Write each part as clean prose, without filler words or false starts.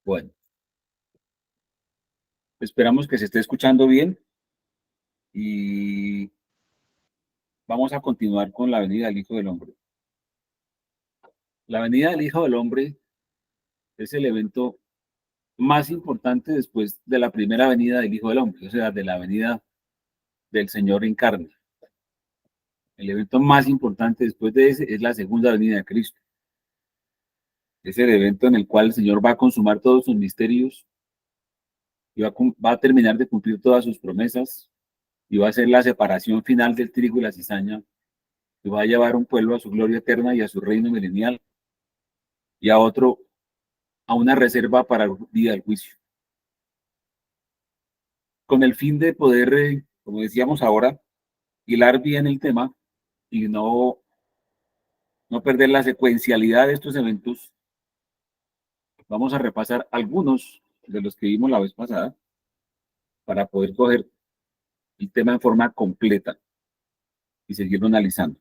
Bueno, esperamos que se esté escuchando bien y vamos a continuar con la venida del Hijo del Hombre. La venida del Hijo del Hombre es el evento más importante después de la primera venida del Hijo del Hombre, o sea, de la venida del Señor en carne. El evento más importante después de ese es la segunda venida de Cristo. Es el evento en el cual el Señor va a consumar todos sus misterios y va a terminar de cumplir todas sus promesas y va a ser la separación final del trigo y la cizaña y va a llevar a un pueblo a su gloria eterna y a su reino milenial y a otro a una reserva para el día del juicio. Con el fin de poder, como decíamos ahora, hilar bien el tema y no perder la secuencialidad de estos eventos, vamos a repasar algunos de los que vimos la vez pasada para poder coger el tema en forma completa y seguirlo analizando.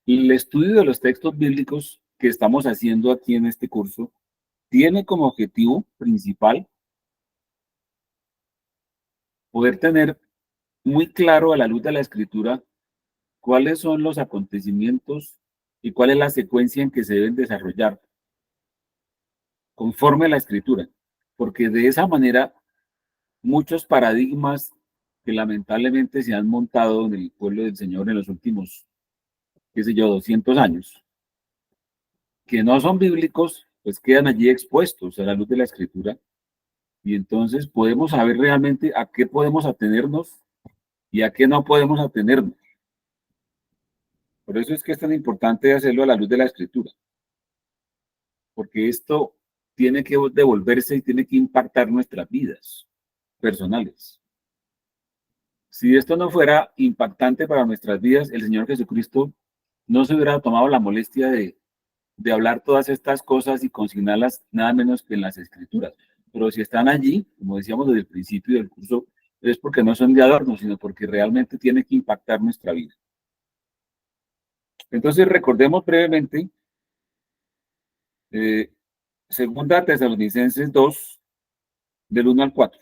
El estudio de los textos bíblicos que estamos haciendo aquí en este curso tiene como objetivo principal poder tener muy claro a la luz de la escritura cuáles son los acontecimientos y cuál es la secuencia en que se deben desarrollar conforme a la escritura, porque de esa manera muchos paradigmas que lamentablemente se han montado en el pueblo del Señor en los últimos, qué sé yo, 200 años, que no son bíblicos, pues quedan allí expuestos a la luz de la escritura y entonces podemos saber realmente a qué podemos atenernos y a qué no podemos atenernos. Por eso es que es tan importante hacerlo a la luz de la escritura, porque esto tiene que devolverse y tiene que impactar nuestras vidas personales. Si esto no fuera impactante para nuestras vidas, el Señor Jesucristo no se hubiera tomado la molestia de hablar todas estas cosas y consignarlas nada menos que en las Escrituras. Pero si están allí, como decíamos desde el principio del curso, es porque no son de adorno, sino porque realmente tiene que impactar nuestra vida. Entonces recordemos brevemente, eh, Segunda Tesalonicenses 2, del 1 al 4.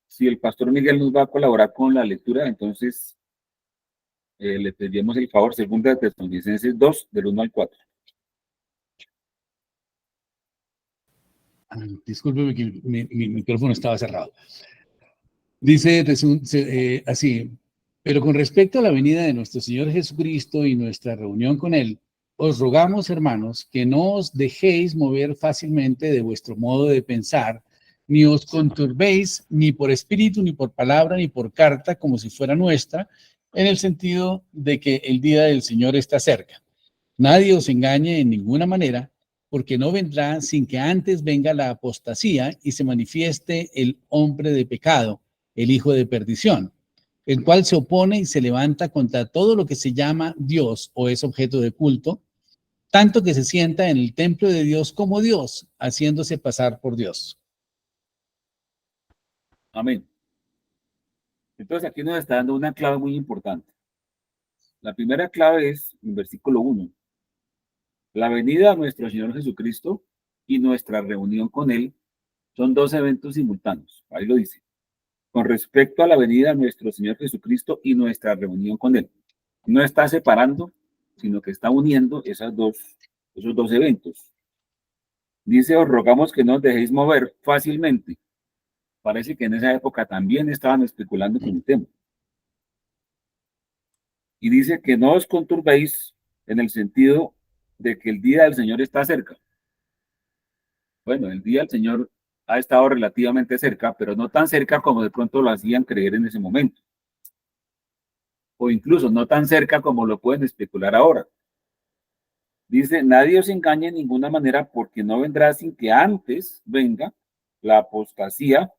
Si el pastor Miguel nos va a colaborar con la lectura, entonces le pediríamos el favor, Segunda Tesalonicenses 2, del 1 al 4. Discúlpeme que mi micrófono estaba cerrado. Dice así, pero con respecto a la venida de nuestro Señor Jesucristo y nuestra reunión con Él, os rogamos, hermanos, que no os dejéis mover fácilmente de vuestro modo de pensar, ni os conturbéis ni por espíritu, ni por palabra, ni por carta, como si fuera nuestra, en el sentido de que el día del Señor está cerca. Nadie os engañe en ninguna manera, porque no vendrá sin que antes venga la apostasía y se manifieste el hombre de pecado, el hijo de perdición, el cual se opone y se levanta contra todo lo que se llama Dios o es objeto de culto, tanto que se sienta en el templo de Dios como Dios, haciéndose pasar por Dios. Amén. Entonces aquí nos está dando una clave muy importante. La primera clave es en versículo 1. La venida de nuestro Señor Jesucristo y nuestra reunión con Él son dos eventos simultáneos. Ahí lo dice. Con respecto a la venida de nuestro Señor Jesucristo y nuestra reunión con Él. No está separando, sino que está uniendo esos dos eventos. Dice, os rogamos que no os dejéis mover fácilmente. Parece que en esa época también estaban especulando con el tema. Y dice que no os conturbéis en el sentido de que el día del Señor está cerca. Bueno, el día del Señor ha estado relativamente cerca, pero no tan cerca como de pronto lo hacían creer en ese momento. O incluso no tan cerca como lo pueden especular ahora. Dice, nadie os engañe en ninguna manera porque no vendrá sin que antes venga la apostasía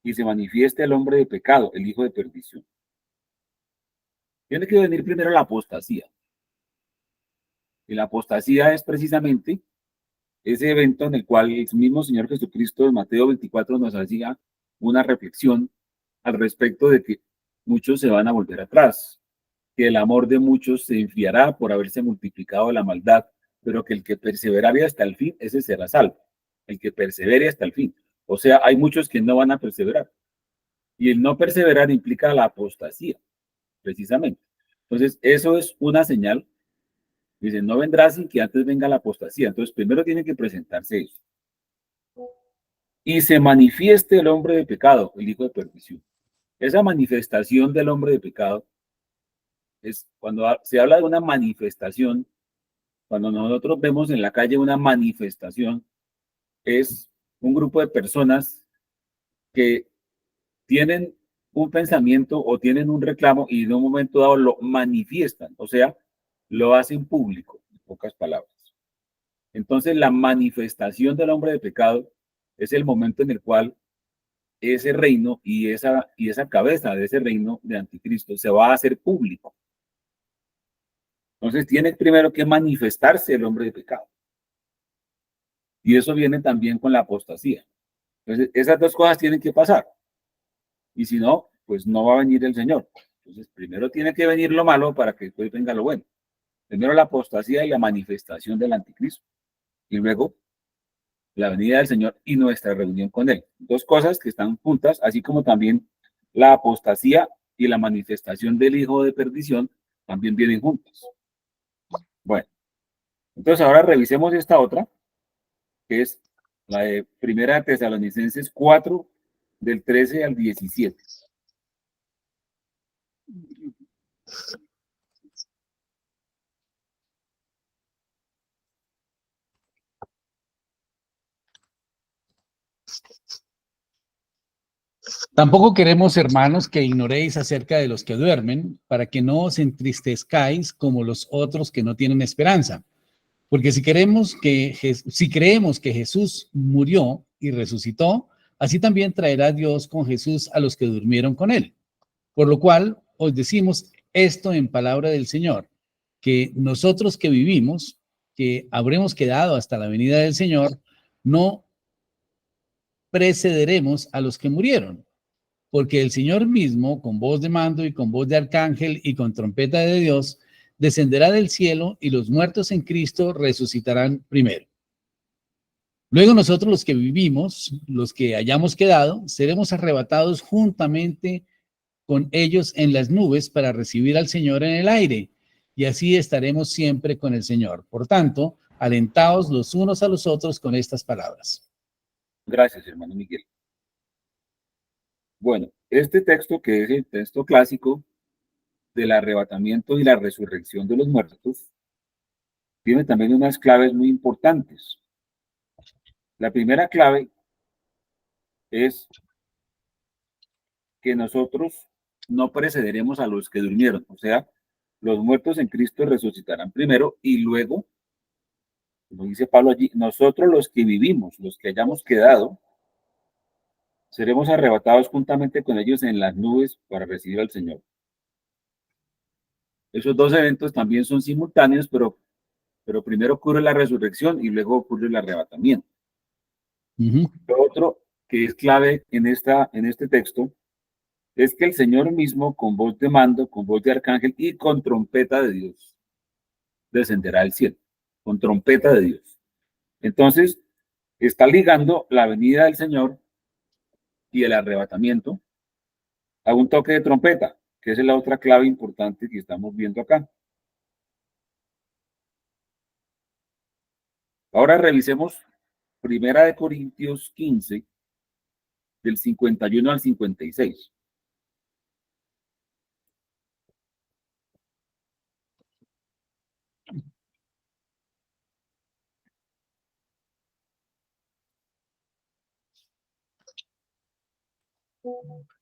y se manifieste el hombre de pecado, el hijo de perdición. Tiene que venir primero la apostasía. Y la apostasía es precisamente ese evento en el cual el mismo Señor Jesucristo en Mateo 24 nos hacía una reflexión al respecto de que muchos se van a volver atrás, que el amor de muchos se enfriará por haberse multiplicado la maldad, pero que el que perseverare hasta el fin, ese será salvo. El que persevere hasta el fin. O sea, hay muchos que no van a perseverar. Y el no perseverar implica la apostasía, precisamente. Entonces, eso es una señal. Dice, no vendrá sin que antes venga la apostasía. Entonces, primero tiene que presentarse eso. Y se manifieste el hombre de pecado, el hijo de perdición. Esa manifestación del hombre de pecado es cuando se habla de una manifestación, cuando nosotros vemos en la calle una manifestación, es un grupo de personas que tienen un pensamiento o tienen un reclamo y en un momento dado lo manifiestan, o sea, lo hacen público, en pocas palabras. Entonces, la manifestación del hombre de pecado es el momento en el cual ese reino y esa cabeza de ese reino de anticristo se va a hacer público. Entonces, tiene primero que manifestarse el hombre de pecado. Y eso viene también con la apostasía. Entonces, esas dos cosas tienen que pasar. Y si no, pues no va a venir el Señor. Entonces, primero tiene que venir lo malo para que después venga lo bueno. Primero la apostasía y la manifestación del anticristo. Y luego la venida del Señor y nuestra reunión con Él. Dos cosas que están juntas, así como también la apostasía y la manifestación del hijo de perdición también vienen juntas. Bueno, entonces ahora revisemos esta otra, que es la de Primera de Tesalonicenses 4, del 13 al 17. Tampoco queremos, hermanos, que ignoréis acerca de los que duermen, para que no os entristezcáis como los otros que no tienen esperanza. Porque si creemos que Jesús murió y resucitó, así también traerá Dios con Jesús a los que durmieron con él. Por lo cual os decimos esto en palabra del Señor, que nosotros que vivimos, que habremos quedado hasta la venida del Señor, no precederemos a los que murieron. Porque el Señor mismo, con voz de mando y con voz de arcángel y con trompeta de Dios, descenderá del cielo y los muertos en Cristo resucitarán primero. Luego nosotros los que vivimos, los que hayamos quedado, seremos arrebatados juntamente con ellos en las nubes para recibir al Señor en el aire, y así estaremos siempre con el Señor. Por tanto, alentaos los unos a los otros con estas palabras. Gracias, hermano Miguel. Bueno, este texto, que es el texto clásico del arrebatamiento y la resurrección de los muertos, tiene también unas claves muy importantes. La primera clave es que nosotros no precederemos a los que durmieron, o sea, los muertos en Cristo resucitarán primero y luego, como dice Pablo allí, nosotros los que vivimos, los que hayamos quedado, seremos arrebatados juntamente con ellos en las nubes para recibir al Señor. Esos dos eventos también son simultáneos, pero primero ocurre la resurrección y luego ocurre el arrebatamiento. Lo otro que es clave en este texto es que el Señor mismo, con voz de mando, con voz de arcángel y con trompeta de Dios, descenderá al cielo, con trompeta de Dios. Entonces, está ligando la venida del Señor y el arrebatamiento a un toque de trompeta, que es la otra clave importante que estamos viendo acá. Ahora revisemos Primera de Corintios 15, del 51 al 56.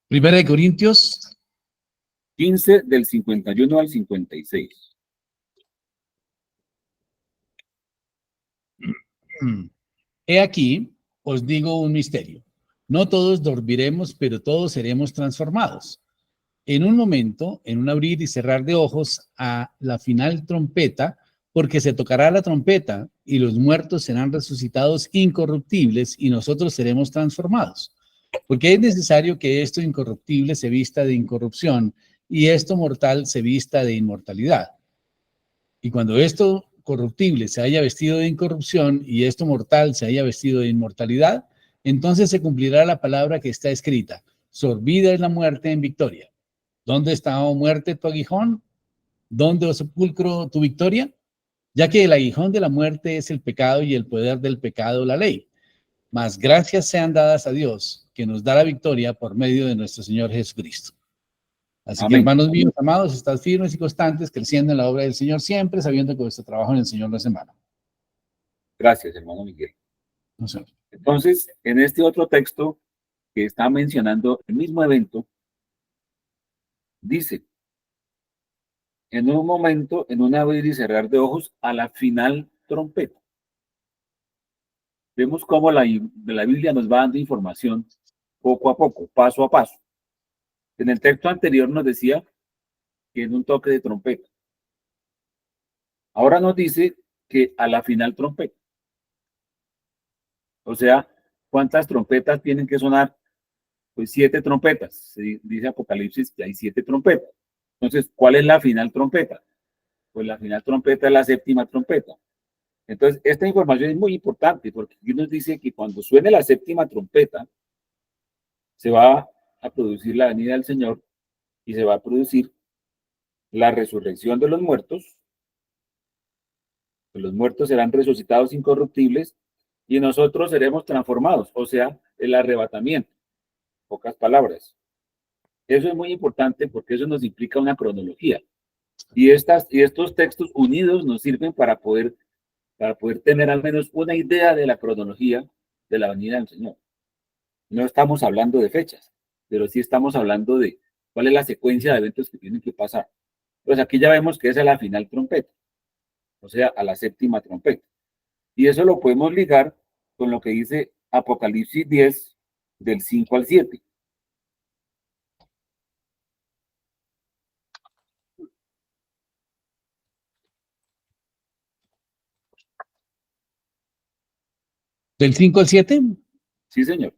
Primera de Corintios 15, del 51 al 56. He aquí, os digo un misterio. No todos dormiremos, pero todos seremos transformados. En un momento, en un abrir y cerrar de ojos, a la final trompeta, porque se tocará la trompeta y los muertos serán resucitados incorruptibles y nosotros seremos transformados. Porque es necesario que esto incorruptible se vista de incorrupción y esto mortal se vista de inmortalidad. Y cuando esto corruptible se haya vestido de incorrupción y esto mortal se haya vestido de inmortalidad, entonces se cumplirá la palabra que está escrita: sorbida es la muerte en victoria. ¿Dónde está, oh muerte, tu aguijón? ¿Dónde, oh sepulcro, tu victoria? Ya que el aguijón de la muerte es el pecado y el poder del pecado la ley. Mas gracias sean dadas a Dios, que nos da la victoria por medio de nuestro Señor Jesucristo. Así que, Amén. hermanos míos, amados, estad firmes y constantes, creciendo en la obra del Señor siempre, sabiendo que vuestro trabajo en el Señor no es en vano. Gracias, hermano Miguel. No sé. Entonces, en este otro texto que está mencionando el mismo evento, dice, en un momento, en un abrir y cerrar de ojos, a la final trompeta. Vemos cómo la Biblia nos va dando información poco a poco, paso a paso. En el texto anterior nos decía que en un toque de trompeta. Ahora nos dice que a la final trompeta. O sea, ¿cuántas trompetas tienen que sonar? Pues 7 trompetas. Se dice Apocalipsis que hay 7 trompetas. Entonces, ¿cuál es la final trompeta? Pues la final trompeta es la séptima trompeta. Entonces, esta información es muy importante porque aquí nos dice que cuando suene la séptima trompeta, se va a producir la venida del Señor y se va a producir la resurrección de los muertos. Los muertos serán resucitados incorruptibles y nosotros seremos transformados, o sea, el arrebatamiento. Pocas palabras. Eso es muy importante porque eso nos implica una cronología. Y estos textos unidos nos sirven para poder tener al menos una idea de la cronología de la venida del Señor. No estamos hablando de fechas, pero sí estamos hablando de cuál es la secuencia de eventos que tienen que pasar. Pues aquí ya vemos que esa es la final trompeta, o sea, a la séptima trompeta. Y eso lo podemos ligar con lo que dice Apocalipsis 10, del 5 al 7. Del 5 al 7. Sí, señor.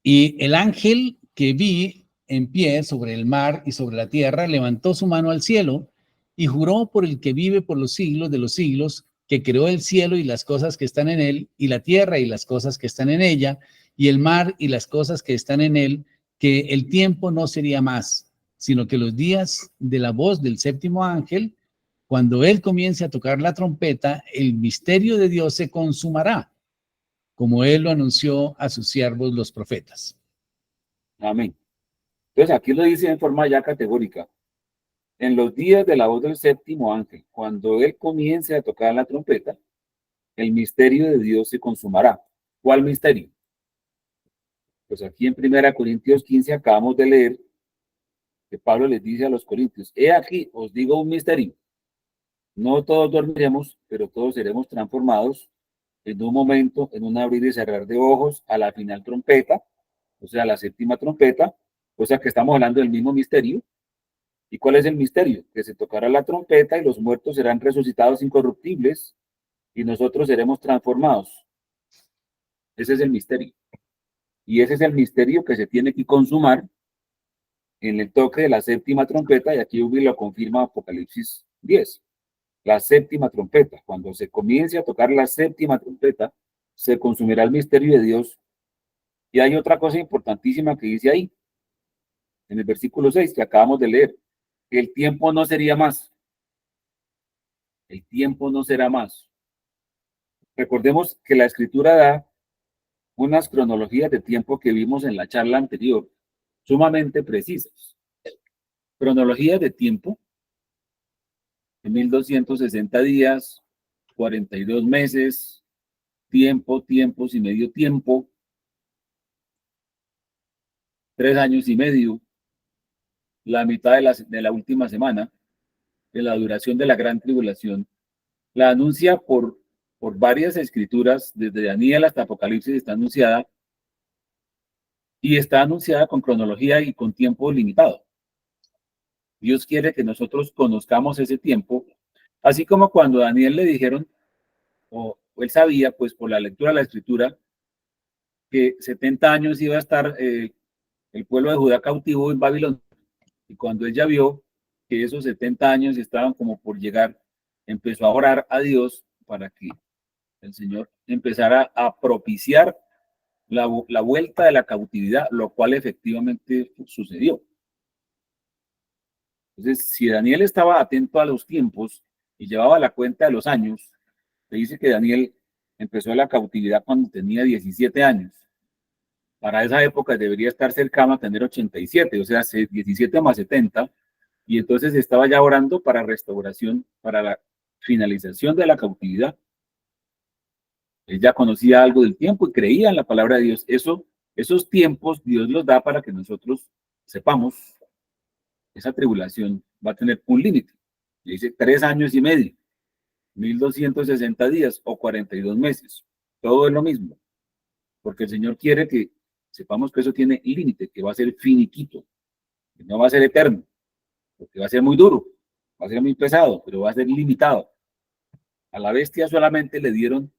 Y el ángel que vi en pie sobre el mar y sobre la tierra levantó su mano al cielo y juró por el que vive por los siglos de los siglos, que creó el cielo y las cosas que están en él, y la tierra y las cosas que están en ella, y el mar y las cosas que están en él, que el tiempo no sería más, sino que los días de la voz del séptimo ángel, cuando él comience a tocar la trompeta, el misterio de Dios se consumará, como él lo anunció a sus siervos los profetas. Amén. Entonces aquí lo dice en forma ya categórica. En los días de la voz del séptimo ángel, cuando él comience a tocar la trompeta, el misterio de Dios se consumará. ¿Cuál misterio? Pues aquí en 1 Corintios 15 acabamos de leer que Pablo les dice a los corintios, he aquí, os digo un misterio. No todos dormiremos, pero todos seremos transformados en un momento, en un abrir y cerrar de ojos, a la final trompeta, o sea, la séptima trompeta, o sea que estamos hablando del mismo misterio. ¿Y cuál es el misterio? Que se tocará la trompeta y los muertos serán resucitados incorruptibles y nosotros seremos transformados. Ese es el misterio. Y ese es el misterio que se tiene que consumar en el toque de la séptima trompeta, y aquí lo confirma Apocalipsis 10. La séptima trompeta. Cuando se comience a tocar la séptima trompeta, se consumirá el misterio de Dios. Y hay otra cosa importantísima que dice ahí, en el versículo 6 que acabamos de leer, que el tiempo no sería más. El tiempo no será más. Recordemos que la escritura da unas cronologías de tiempo que vimos en la charla anterior, sumamente precisas. Cronologías de tiempo, en 1260 días, 42 meses, tiempos y medio tiempo, 3 años y medio, la mitad de la última semana, de la duración de la gran tribulación, la anuncia por varias escrituras, desde Daniel hasta Apocalipsis está anunciada, y está anunciada con cronología y con tiempo limitado. Dios quiere que nosotros conozcamos ese tiempo Así como cuando a Daniel le dijeron, o él sabía, pues por la lectura de la escritura, que 70 años iba a estar el pueblo de Judá cautivo en Babilonia. Y cuando él ya vio que esos 70 años estaban como por llegar, empezó a orar a Dios para que el Señor empezara a propiciar la vuelta de la cautividad, lo cual efectivamente sucedió. Entonces, si Daniel estaba atento a los tiempos y llevaba la cuenta de los años, se dice que Daniel empezó la cautividad cuando tenía 17 años. Para esa época debería estar cercano a tener 87, o sea, 17 más 70, y entonces estaba ya orando para restauración, para la finalización de la cautividad. Él ya conocía algo del tiempo y creía en la palabra de Dios. Esos tiempos Dios los da para que nosotros sepamos, esa tribulación va a tener un límite. Dice 3 años y medio, 1260 días o 42 meses. Todo es lo mismo, porque el Señor quiere que sepamos que eso tiene límite, que va a ser finiquito, que no va a ser eterno, porque va a ser muy duro, va a ser muy pesado, pero va a ser limitado. A la bestia solamente le dieron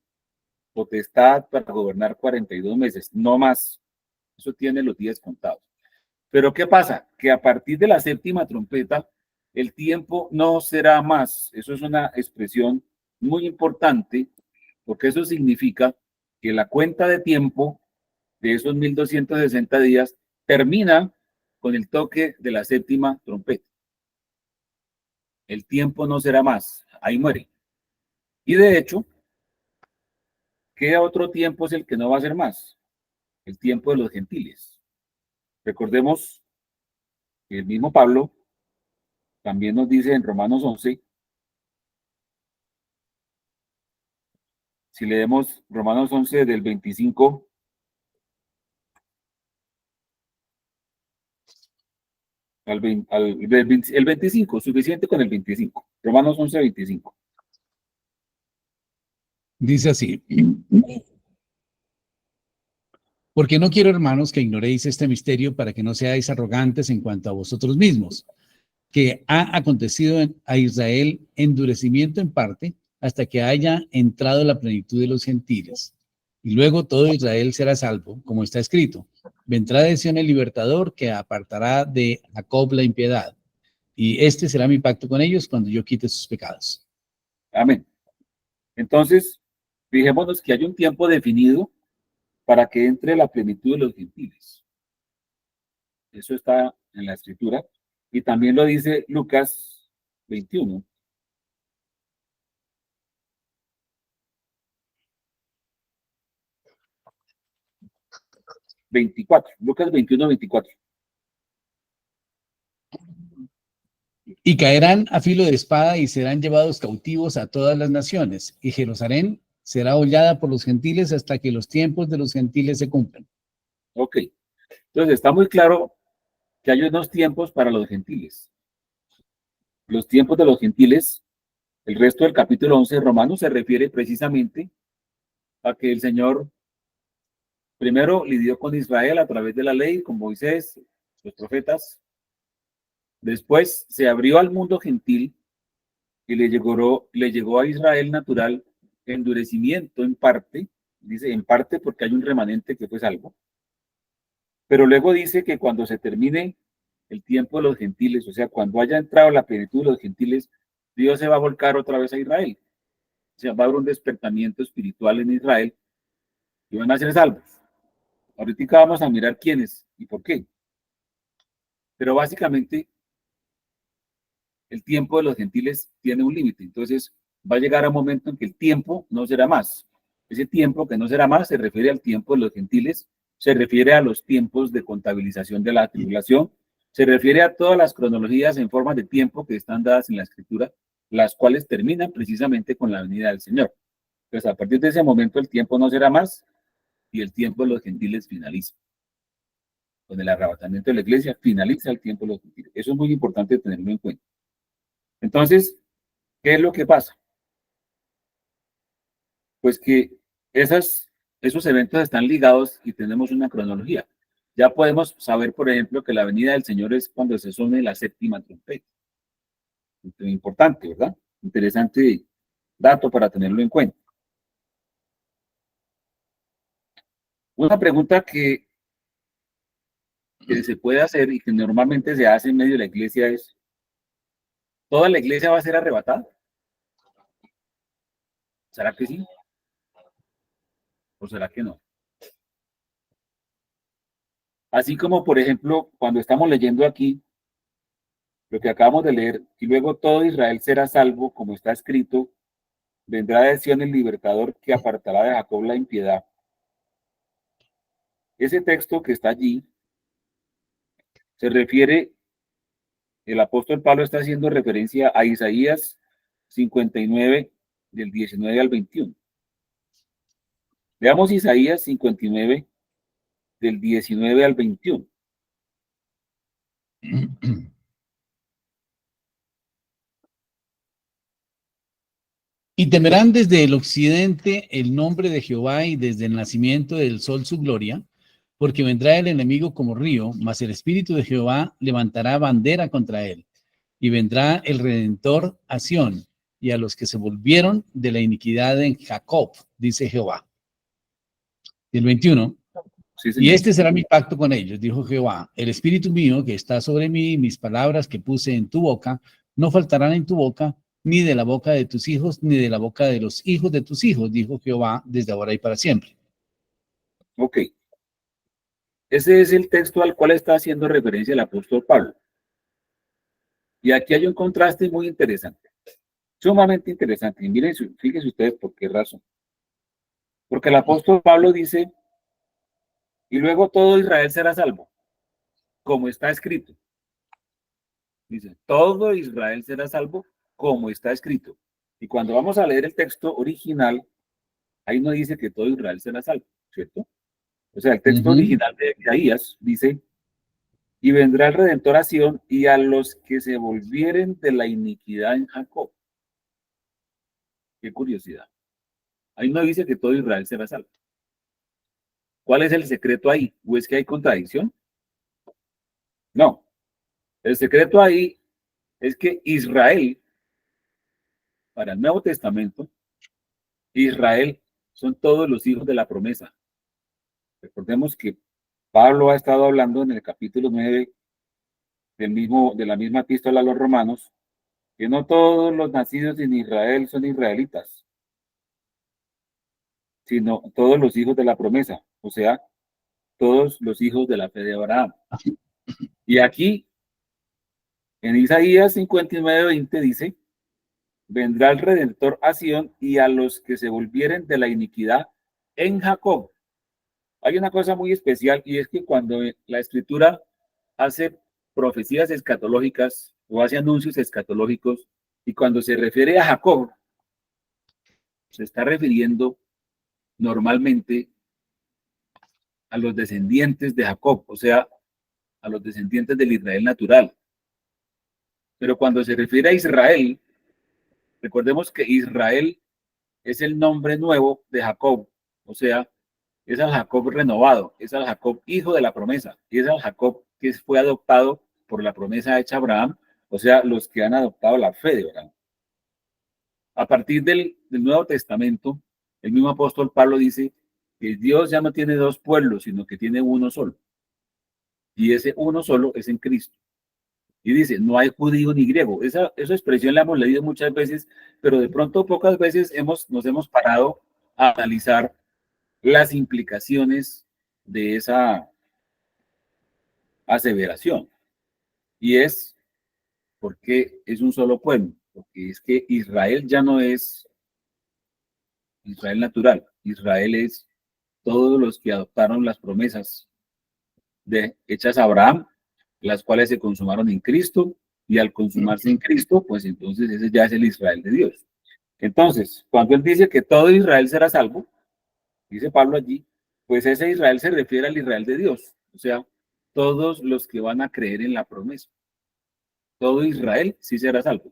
potestad para gobernar 42 meses, no más. Eso tiene los días contados. Pero ¿qué pasa? Que a partir de la séptima trompeta, el tiempo no será más. Eso es una expresión muy importante, porque eso significa que la cuenta de tiempo de esos 1260 días termina con el toque de la séptima trompeta. El tiempo no será más, ahí muere. Y de hecho, ¿qué otro tiempo es el que no va a ser más? El tiempo de los gentiles. Recordemos que el mismo Pablo también nos dice en Romanos 11, si leemos Romanos 11 del 25 el 25, suficiente con el 25. Romanos 11, 25. Dice así, porque no quiero, hermanos, que ignoréis este misterio para que no seáis arrogantes en cuanto a vosotros mismos, que ha acontecido a Israel endurecimiento en parte hasta que haya entrado la plenitud de los gentiles. Y luego todo Israel será salvo, como está escrito. Vendrá de Sion el libertador que apartará de Jacob la impiedad. Y este será mi pacto con ellos cuando yo quite sus pecados. Amén. Entonces, fijémonos que hay un tiempo definido para que entre la plenitud de los gentiles. Eso está en la escritura. Y también lo dice Lucas 21. 24, Lucas 21, 24. Y caerán a filo de espada y serán llevados cautivos a todas las naciones, y Jerusalén será hollada por los gentiles hasta que los tiempos de los gentiles se cumplan. Ok, entonces está muy claro que hay unos tiempos para los gentiles. Los tiempos de los gentiles, el resto del capítulo 11 de Romanos se refiere precisamente a que el Señor primero lidió con Israel a través de la ley, con Moisés, los profetas. Después se abrió al mundo gentil y le llegó a Israel natural endurecimiento en parte, dice en parte porque hay un remanente que fue salvo, pero luego dice que cuando se termine el tiempo de los gentiles, o sea, cuando haya entrado la plenitud de los gentiles, Dios se va a volcar otra vez a Israel. O sea, va a haber un despertamiento espiritual en Israel y van a ser salvos. Ahorita vamos a mirar quiénes y por qué. Pero básicamente el tiempo de los gentiles tiene un límite. Entonces va a llegar a un momento en que el tiempo no será más. Ese tiempo que no será más se refiere al tiempo de los gentiles, se refiere a los tiempos de contabilización de la tribulación, se refiere a todas las cronologías en forma de tiempo que están dadas en la escritura, las cuales terminan precisamente con la venida del Señor. Entonces a partir de ese momento el tiempo no será más y el tiempo de los gentiles finaliza. Con el arrebatamiento de la iglesia finaliza el tiempo de los gentiles. Eso es muy importante tenerlo en cuenta. Entonces, ¿qué es lo que pasa? Pues que esos eventos están ligados y tenemos una cronología. Ya podemos saber, por ejemplo, que la venida del Señor es cuando se suene la séptima trompeta. Muy importante, ¿verdad? Interesante dato para tenerlo en cuenta. Una pregunta que se puede hacer y que normalmente se hace en medio de la iglesia es, ¿toda la iglesia va a ser arrebatada? ¿Será que sí? ¿O será que no? Así como, por ejemplo, cuando estamos leyendo aquí, lo que acabamos de leer, y luego todo Israel será salvo, como está escrito, vendrá de Sión el libertador que apartará de Jacob la impiedad. Ese texto que está allí se refiere, el apóstol Pablo está haciendo referencia a Isaías 59, del 19 al 21. Veamos Isaías 59, del 19 al 21. Y temerán desde el occidente el nombre de Jehová y desde el nacimiento del sol su gloria, porque vendrá el enemigo como río, mas el espíritu de Jehová levantará bandera contra él. Y vendrá el Redentor a Sión y a los que se volvieron de la iniquidad en Jacob, dice Jehová. Y el 21. Sí, Y señor. este será mi pacto con ellos, dijo Jehová. El espíritu mío que está sobre mí y mis palabras que puse en tu boca no faltarán en tu boca, ni de la boca de tus hijos, ni de la boca de los hijos de tus hijos, dijo Jehová, desde ahora y para siempre. Ok. Ese es el texto al cual está haciendo referencia el apóstol Pablo. Y aquí hay un contraste muy interesante, sumamente interesante. Y miren, fíjense ustedes por qué razón. Porque el apóstol Pablo dice, y luego todo Israel será salvo, como está escrito. Dice, todo Israel será salvo, como está escrito. Y cuando vamos a leer el texto original, ahí no dice que todo Israel será salvo, ¿cierto? O sea, el texto original de Isaías dice, y vendrá el Redentor a Sión y a los que se volvieren de la iniquidad en Jacob. Qué curiosidad. Ahí no dice que todo Israel será salvo. ¿Cuál es el secreto ahí? ¿O es que hay contradicción? No. El secreto ahí es que Israel, para el Nuevo Testamento, Israel son todos los hijos de la promesa. Recordemos que Pablo ha estado hablando en el capítulo 9 de la misma epístola a los romanos, que no todos los nacidos en Israel son israelitas, sino todos los hijos de la promesa, o sea, todos los hijos de la fe de Abraham. Y aquí, en Isaías 59:20 dice, vendrá el Redentor a Sión y a los que se volvieren de la iniquidad en Jacob. Hay una cosa muy especial y es que cuando la Escritura hace profecías escatológicas o hace anuncios escatológicos y cuando se refiere a Jacob, se está refiriendo normalmente a los descendientes de Jacob, o sea, a los descendientes del Israel natural. Pero cuando se refiere a Israel, recordemos que Israel es el nombre nuevo de Jacob, o sea, es al Jacob renovado, es al Jacob hijo de la promesa, es al Jacob que fue adoptado por la promesa hecha a Abraham, o sea, los que han adoptado la fe de Abraham. A partir del Nuevo Testamento, el mismo apóstol Pablo dice que Dios ya no tiene dos pueblos, sino que tiene uno solo. Y ese uno solo es en Cristo. Y dice, no hay judío ni griego. Esa expresión la hemos leído muchas veces, pero de pronto pocas veces nos hemos parado a analizar las implicaciones de esa aseveración. Y es porque es un solo pueblo, porque es que Israel ya no es Israel natural, Israel es todos los que adoptaron las promesas hechas a Abraham, las cuales se consumaron en Cristo, y al consumarse en Cristo, pues entonces ese ya es el Israel de Dios. Entonces, cuando él dice que todo Israel será salvo, dice Pablo allí, pues ese Israel se refiere al Israel de Dios, o sea, todos los que van a creer en la promesa. Todo Israel sí será salvo,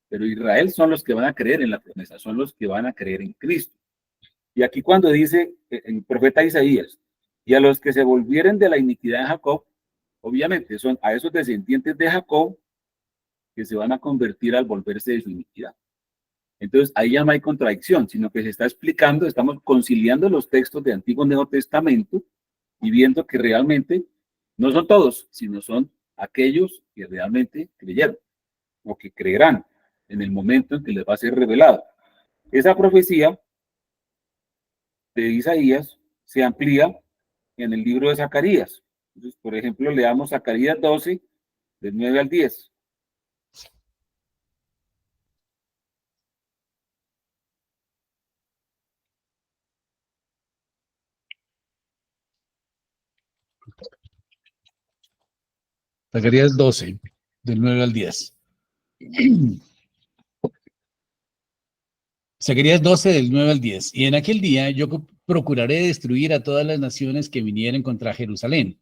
pero Israel son los que van a creer en la promesa, son los que van a creer en Cristo. Y aquí cuando dice el profeta Isaías, y a los que se volvieren de la iniquidad de Jacob, obviamente son a esos descendientes de Jacob que se van a convertir al volverse de su iniquidad. Entonces, ahí ya no hay contradicción, sino que se está explicando, estamos conciliando los textos de Antiguo y Nuevo Testamento y viendo que realmente no son todos, sino son aquellos que realmente creyeron o que creerán en el momento en que les va a ser revelado. Esa profecía de Isaías se amplía en el libro de Zacarías. Entonces, por ejemplo, leamos Zacarías 12, del 9 al 10. Zacarías 12, del 9 al 10. Zacarías 12, del 9 al 10. Y en aquel día yo procuraré destruir a todas las naciones que vinieren contra Jerusalén,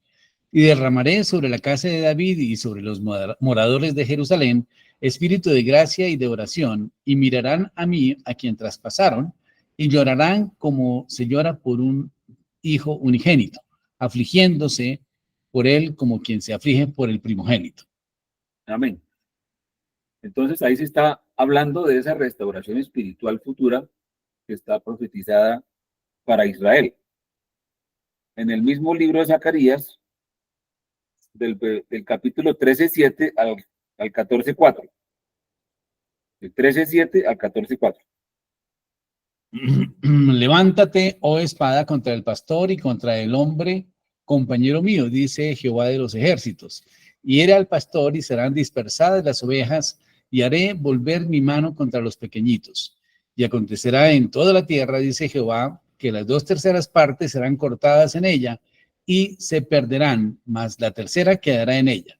y derramaré sobre la casa de David y sobre los moradores de Jerusalén espíritu de gracia y de oración, y mirarán a mí, a quien traspasaron, y llorarán como se llora por un hijo unigénito, afligiéndose por él como quien se aflige por el primogénito. Amén. Entonces ahí se está hablando de esa restauración espiritual futura que está profetizada para Israel. En el mismo libro de Zacarías, del capítulo 13:7 al 14:4. Del 13:7 al 14:4. Levántate, oh espada, contra el pastor y contra el hombre, compañero mío, dice Jehová de los ejércitos. Hiere al pastor y serán dispersadas las ovejas, y haré volver mi mano contra los pequeñitos. Y acontecerá en toda la tierra, dice Jehová, que las 2/3 partes serán cortadas en ella y se perderán, mas la tercera quedará en ella.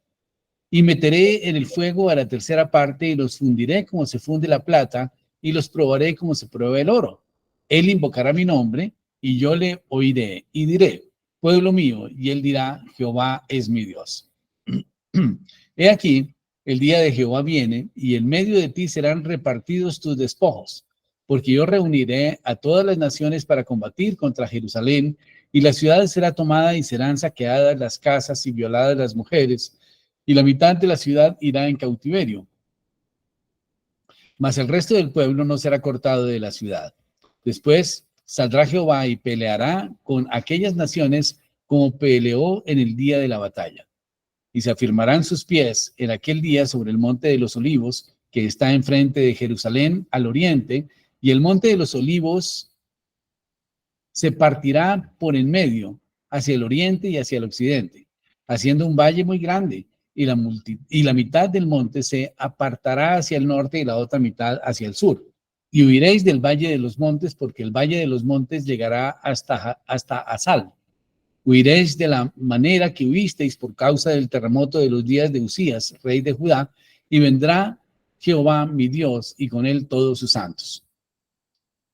Y meteré en el fuego a la tercera parte y los fundiré como se funde la plata y los probaré como se prueba el oro. Él invocará mi nombre y yo le oiré y diré, pueblo mío, y él dirá, Jehová es mi Dios. He aquí, el día de Jehová viene y en medio de ti serán repartidos tus despojos, porque yo reuniré a todas las naciones para combatir contra Jerusalén, y la ciudad será tomada y serán saqueadas las casas y violadas las mujeres, y la mitad de la ciudad irá en cautiverio, mas el resto del pueblo no será cortado de la ciudad. Después saldrá Jehová y peleará con aquellas naciones como peleó en el día de la batalla. Y se afirmarán sus pies en aquel día sobre el monte de los olivos, que está enfrente de Jerusalén al oriente, y el monte de los olivos se partirá por en medio, hacia el oriente y hacia el occidente, haciendo un valle muy grande, y la mitad del monte se apartará hacia el norte y la otra mitad hacia el sur. Y huiréis del valle de los montes, porque el valle de los montes llegará hasta Asal. Huiréis de la manera que huisteis por causa del terremoto de los días de Usías, rey de Judá, y vendrá Jehová mi Dios, y con él todos sus santos.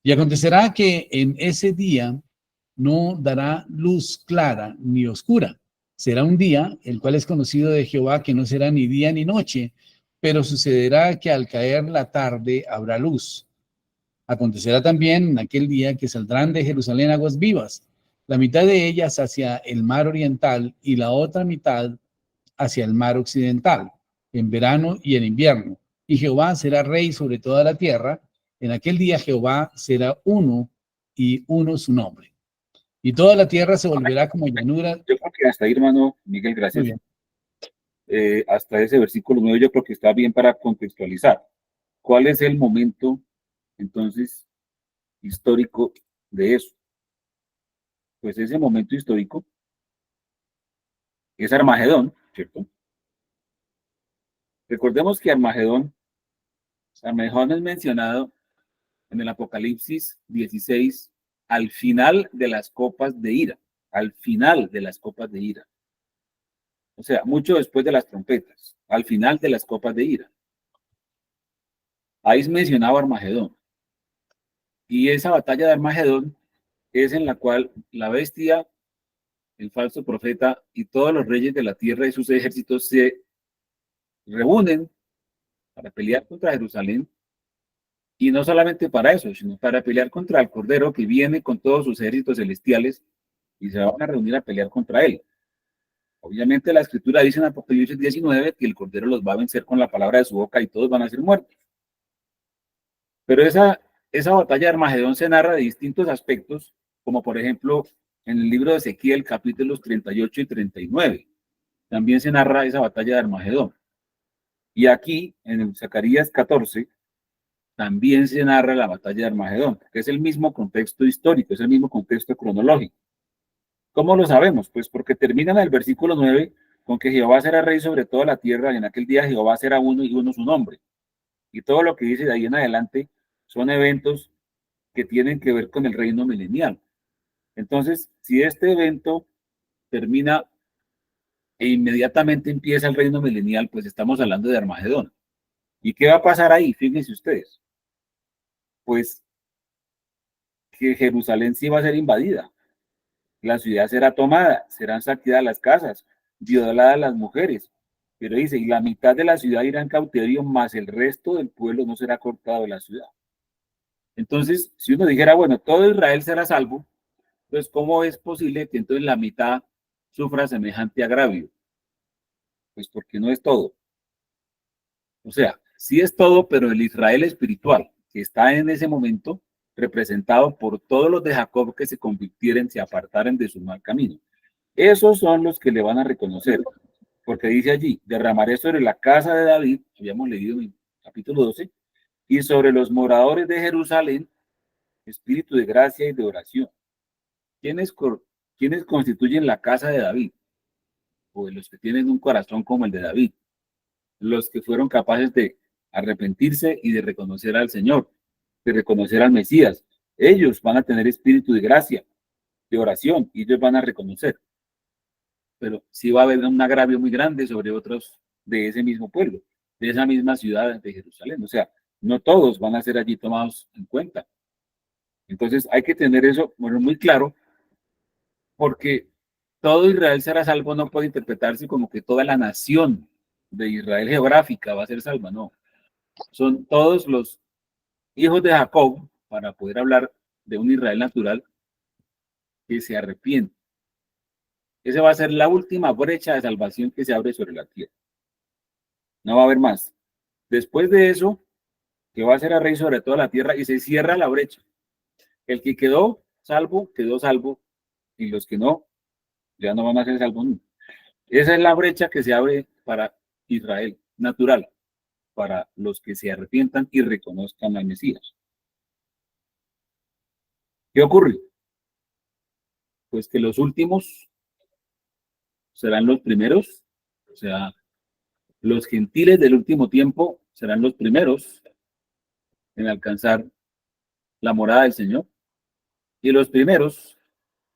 Y acontecerá que en ese día no dará luz clara ni oscura. Será un día, el cual es conocido de Jehová, que no será ni día ni noche, pero sucederá que al caer la tarde habrá luz. Acontecerá también en aquel día que saldrán de Jerusalén aguas vivas, la mitad de ellas hacia el mar oriental y la otra mitad hacia el mar occidental, en verano y en invierno. Y Jehová será rey sobre toda la tierra. En aquel día Jehová será uno y uno su nombre. Y toda la tierra se volverá como llanura. Yo creo que hasta ahí, hermano Miguel, Muy gracias. bien. Hasta ese versículo 9 yo creo que está bien para contextualizar. ¿Cuál es el momento, entonces, histórico de eso? Pues ese momento histórico es Armagedón, ¿cierto? Recordemos que Armagedón es mencionado en el Apocalipsis 16 al final de las copas de ira, al final de las copas de ira. O sea, mucho después de las trompetas, al final de las copas de ira. Ahí es mencionado Armagedón. Y esa batalla de Armagedón es en la cual la bestia, el falso profeta y todos los reyes de la tierra y sus ejércitos se reúnen para pelear contra Jerusalén. Y no solamente para eso, sino para pelear contra el Cordero que viene con todos sus ejércitos celestiales y se van a reunir a pelear contra él. Obviamente la escritura dice en Apocalipsis 19 que el Cordero los va a vencer con la palabra de su boca y todos van a ser muertos. Pero esa batalla de Armagedón se narra de distintos aspectos, como por ejemplo en el libro de Ezequiel, capítulos 38 y 39. También se narra esa batalla de Armagedón. Y aquí, en el Zacarías 14, también se narra la batalla de Armagedón, que es el mismo contexto histórico, es el mismo contexto cronológico. ¿Cómo lo sabemos? Pues porque termina en el versículo 9 con que Jehová será rey sobre toda la tierra y en aquel día Jehová será uno y uno su nombre. Y todo lo que dice de ahí en adelante son eventos que tienen que ver con el reino milenial. Entonces, si este evento termina e inmediatamente empieza el reino milenial, pues estamos hablando de Armagedón. ¿Y qué va a pasar ahí? Fíjense ustedes. Pues que Jerusalén sí va a ser invadida, la ciudad será tomada, serán saqueadas las casas, violadas las mujeres. Pero dice, y la mitad de la ciudad irá en cautiverio, más el resto del pueblo no será cortado de la ciudad. Entonces, si uno dijera, bueno, todo Israel será salvo, pues ¿cómo es posible que entonces la mitad sufra semejante agravio? Pues porque no es todo. O sea, sí es todo, pero el Israel espiritual, que está en ese momento representado por todos los de Jacob que se convirtieren, se apartaren de su mal camino. Esos son los que le van a reconocer, porque dice allí, derramaré sobre la casa de David, habíamos leído en el capítulo 12, y sobre los moradores de Jerusalén, espíritu de gracia y de oración. ¿Quiénes, ¿Quiénes constituyen la casa de David? O de los que tienen un corazón como el de David, los que fueron capaces de arrepentirse y de reconocer al Señor, de reconocer al Mesías. Ellos van a tener espíritu de gracia, de oración, y ellos van a reconocer. Pero sí va a haber un agravio muy grande sobre otros de ese mismo pueblo, de esa misma ciudad de Jerusalén. O sea, no todos van a ser allí tomados en cuenta. Entonces hay que tener eso bueno, muy claro, porque todo Israel será salvo no puede interpretarse como que toda la nación de Israel geográfica va a ser salva, no. Son todos los hijos de Jacob, para poder hablar de un Israel natural, que se arrepiente. Esa va a ser la última brecha de salvación que se abre sobre la tierra. No va a haber más. Después de eso, que va a ser a rey sobre toda la tierra y se cierra la brecha. El que quedó salvo, y los que no, ya no van a ser salvos nunca. Esa es la brecha que se abre para Israel, natural, para los que se arrepientan y reconozcan al Mesías. ¿Qué ocurre? Pues que los últimos serán los primeros, o sea, los gentiles del último tiempo serán los primeros en alcanzar la morada del Señor, y los primeros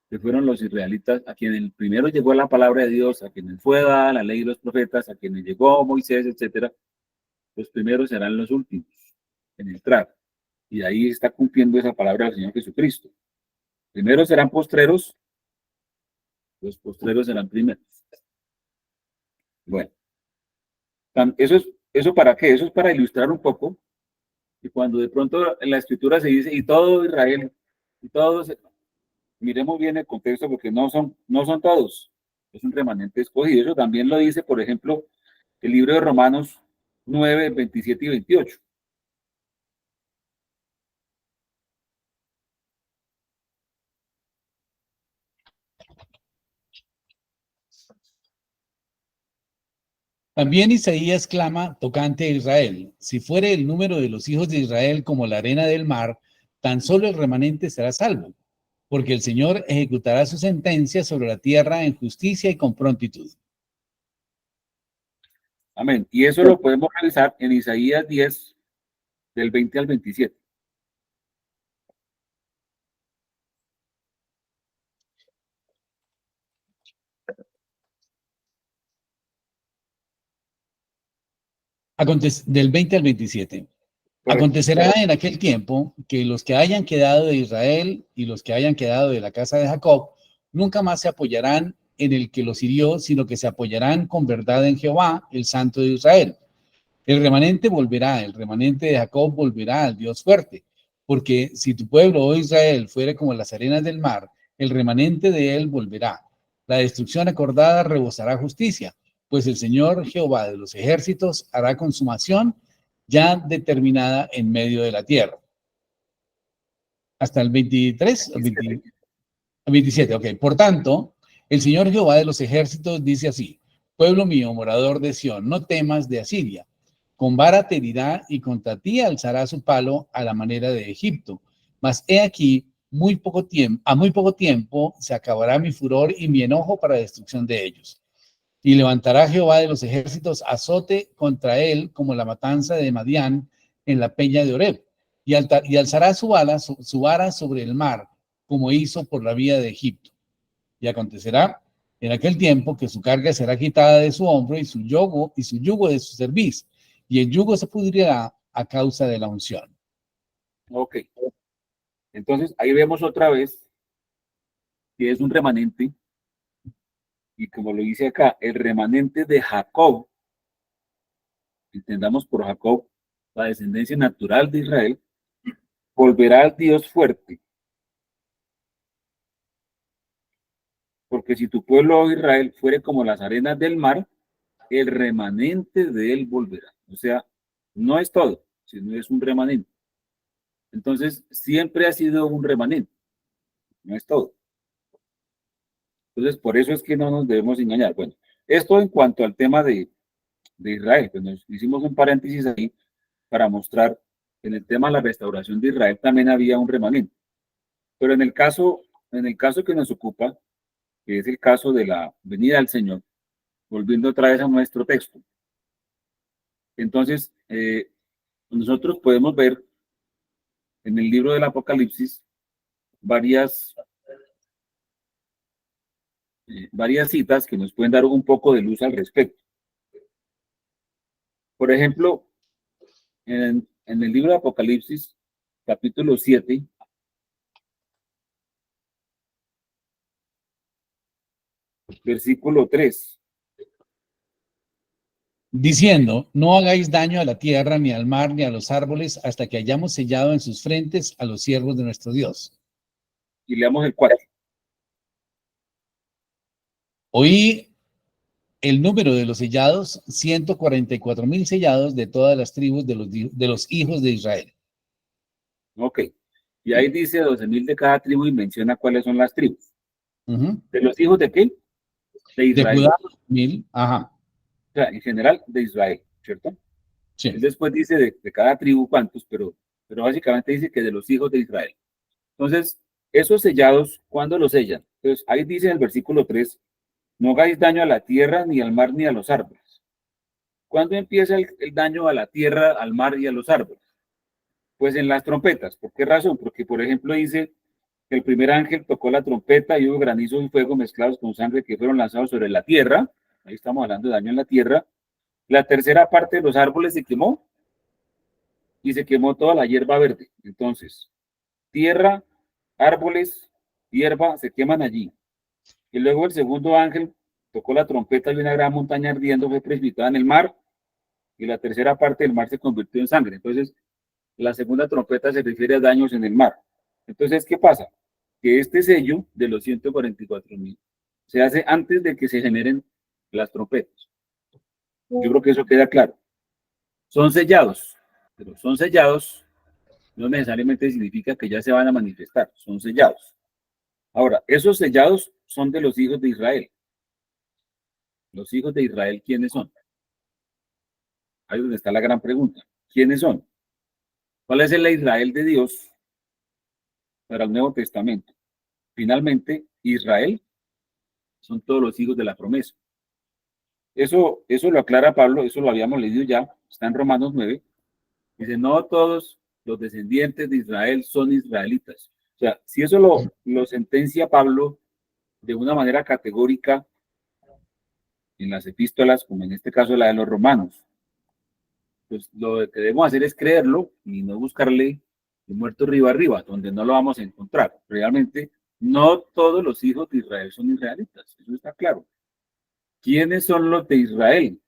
que fueron los israelitas, a quienes el primero llegó la palabra de Dios, a quienes fue dada la ley y los profetas, a quienes llegó Moisés, etcétera, los primeros serán los últimos en entrar. Y ahí está cumpliendo esa palabra del Señor Jesucristo. Primero serán postreros, los postreros serán primeros. Bueno, ¿eso para qué? Eso es para ilustrar un poco, y cuando de pronto en la escritura se dice, y todo Israel, y todos, miremos bien el contexto, porque no son todos, es un remanente escogido. Eso también lo dice, por ejemplo, el libro de Romanos 9, 27 y 28. También Isaías clama tocante a Israel: si fuere el número de los hijos de Israel como la arena del mar, tan solo el remanente será salvo, porque el Señor ejecutará su sentencia sobre la tierra en justicia y con prontitud. Amén. Y eso lo podemos realizar en Isaías 10, del 20 al 27. Del 20 al 27. Acontecerá en aquel tiempo que los que hayan quedado de Israel y los que hayan quedado de la casa de Jacob nunca más se apoyarán en el que los hirió, sino que se apoyarán con verdad en Jehová, el Santo de Israel. El remanente volverá, el remanente de Jacob volverá al Dios fuerte, porque si tu pueblo, oh Israel, fuere como las arenas del mar, el remanente de él volverá. La destrucción acordada rebosará justicia, pues el Señor Jehová de los ejércitos hará consumación ya determinada en medio de la tierra. Hasta el 23, el 27, ok. Por tanto, el Señor Jehová de los ejércitos dice así: pueblo mío, morador de Sión, no temas de Asiria. Con vara te herirá y contra ti alzará su palo a la manera de Egipto. Mas he aquí, a muy poco tiempo se acabará mi furor y mi enojo para destrucción de ellos. Y levantará Jehová de los ejércitos azote contra él como la matanza de Madián en la peña de Oreb. Y alzará su vara sobre el mar, como hizo por la vía de Egipto. Y acontecerá en aquel tiempo que su carga será quitada de su hombro y su yugo de su cerviz, y el yugo se pudrirá a causa de la unción. Ok. Entonces, ahí vemos otra vez que es un remanente, y como lo dice acá, el remanente de Jacob, entendamos por Jacob la descendencia natural de Israel, volverá al Dios fuerte. Porque si tu pueblo oh Israel fuere como las arenas del mar, el remanente de él volverá. O sea, no es todo, sino es un remanente. Entonces, siempre ha sido un remanente, no es todo. Entonces, por eso es que no nos debemos engañar. Bueno, esto en cuanto al tema de Israel, pues nos hicimos un paréntesis ahí para mostrar que en el tema de la restauración de Israel también había un remanente. Pero en el caso que nos ocupa, que es el caso de la venida del Señor, volviendo otra vez a nuestro texto. Entonces, nosotros podemos ver en el libro del Apocalipsis varias citas que nos pueden dar un poco de luz al respecto. Por ejemplo, en el libro de Apocalipsis, capítulo 7, versículo 3. Diciendo: no hagáis daño a la tierra, ni al mar, ni a los árboles, hasta que hayamos sellado en sus frentes a los siervos de nuestro Dios. Y leamos el 4. Oí el número de los sellados, 144,000 sellados de todas las tribus de los hijos de Israel. Ok. Y ahí dice 12,000 de cada tribu y menciona cuáles son las tribus. ¿De los hijos de qué? De De Israel. Judá, 1,000, ajá. O sea, en general de Israel, ¿cierto? Sí. Él después dice de cada tribu cuántos, pero básicamente dice que de los hijos de Israel. Entonces, esos sellados, ¿cuándo los sellan? Entonces, ahí dice en el versículo 3, no hagáis daño a la tierra, ni al mar, ni a los árboles. ¿Cuándo empieza el daño a la tierra, al mar y a los árboles? Pues en las trompetas. ¿Por qué razón? Porque, por ejemplo, dice que el primer ángel tocó la trompeta y hubo granizo y fuego mezclados con sangre que fueron lanzados sobre la tierra. Ahí estamos hablando de daño en la tierra. La tercera parte de los árboles se quemó y se quemó toda la hierba verde. Entonces, tierra, árboles, hierba se queman allí. Y luego el segundo ángel tocó la trompeta y una gran montaña ardiendo fue precipitada en el mar y la tercera parte del mar se convirtió en sangre. Entonces, la segunda trompeta se refiere a daños en el mar. Entonces, ¿qué pasa? Que este sello de los 144,000 se hace antes de que se generen las trompetas. Yo creo que eso queda claro. Son sellados, pero son sellados no necesariamente significa que ya se van a manifestar, son sellados. Ahora, esos sellados son de los hijos de Israel. Los hijos de Israel, ¿quiénes son? Ahí es donde está la gran pregunta. ¿Quiénes son? ¿Cuál es el Israel de Dios para el Nuevo Testamento? Finalmente, Israel son todos los hijos de la promesa. Eso lo aclara Pablo, eso lo habíamos leído ya, está en Romanos 9. Dice, no todos los descendientes de Israel son israelitas. O sea, si eso lo sentencia Pablo de una manera categórica en las epístolas, como en este caso la de los romanos, pues lo que debemos hacer es creerlo y no buscarle el muerto río arriba, donde no lo vamos a encontrar. Realmente, no todos los hijos de Israel son israelitas, eso está claro. ¿Quiénes son los de Israel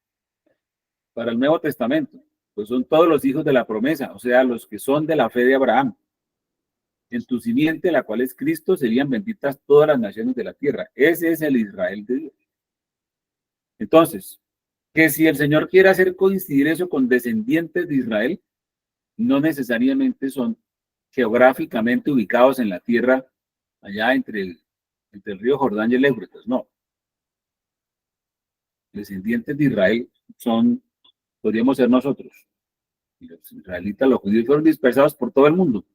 para el Nuevo Testamento? Pues son todos los hijos de la promesa, o sea, los que son de la fe de Abraham. En tu simiente, la cual es Cristo, serían benditas todas las naciones de la tierra. Ese es el Israel de Dios. Entonces, que si el Señor quiere hacer coincidir eso con descendientes de Israel, no necesariamente son geográficamente ubicados en la tierra allá entre el río Jordán y el Éufrates, no. Descendientes de Israel son, podríamos ser nosotros. Y los israelitas, los judíos fueron dispersados por todo el mundo.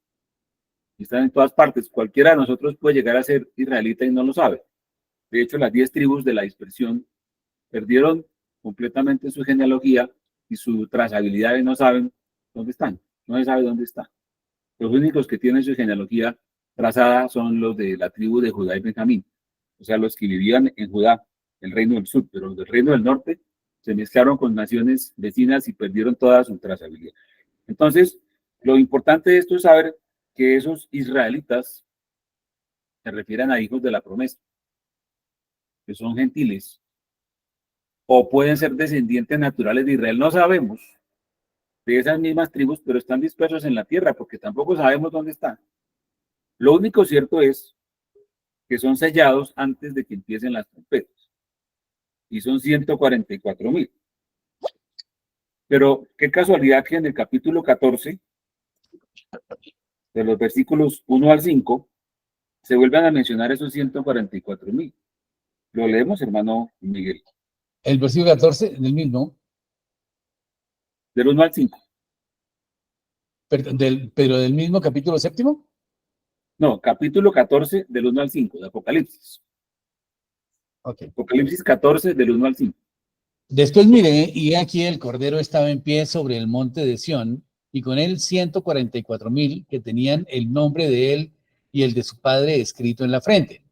Y están en todas partes. Cualquiera de nosotros puede llegar a ser israelita y no lo sabe. De hecho, las 10 tribus de la dispersión perdieron completamente su genealogía y su trazabilidad y no saben dónde están. No se sabe dónde están. Los únicos que tienen su genealogía trazada son los de la tribu de Judá y Benjamín. O sea, los que vivían en Judá, el reino del sur, pero los del reino del norte se mezclaron con naciones vecinas y perdieron toda su trazabilidad. Entonces, lo importante de esto es saber que esos israelitas se refieren a hijos de la promesa, que son gentiles, o pueden ser descendientes naturales de Israel, no sabemos, de esas mismas tribus, pero están dispersos en la tierra, porque tampoco sabemos dónde están. Lo único cierto es que son sellados antes de que empiecen las trompetas, y son 144,000. Pero qué casualidad que en el capítulo 14, de los versículos 1 al 5, se vuelvan a mencionar esos 144,000. Lo leemos, hermano Miguel. El versículo 14 del mismo, Del 1 al 5. pero del mismo capítulo séptimo. No, capítulo 14, del 1 al 5, de Apocalipsis. Okay. Apocalipsis 14, del 1 al 5. Después miré, y aquí el Cordero estaba en pie sobre el monte de Sión, y con él 144,000 que tenían el nombre de él y el de su padre escrito en la frente.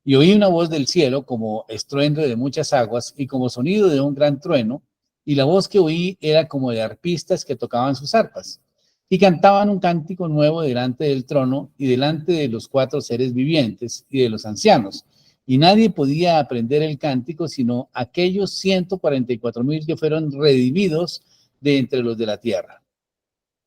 Y oí una voz del cielo como estruendo de muchas aguas y como sonido de un gran trueno, y la voz que oí era como de arpistas que tocaban sus arpas, y cantaban un cántico nuevo delante del trono y delante de los 4 seres vivientes y de los ancianos. Y nadie podía aprender el cántico sino aquellos 144,000 que fueron redimidos de entre los de la tierra.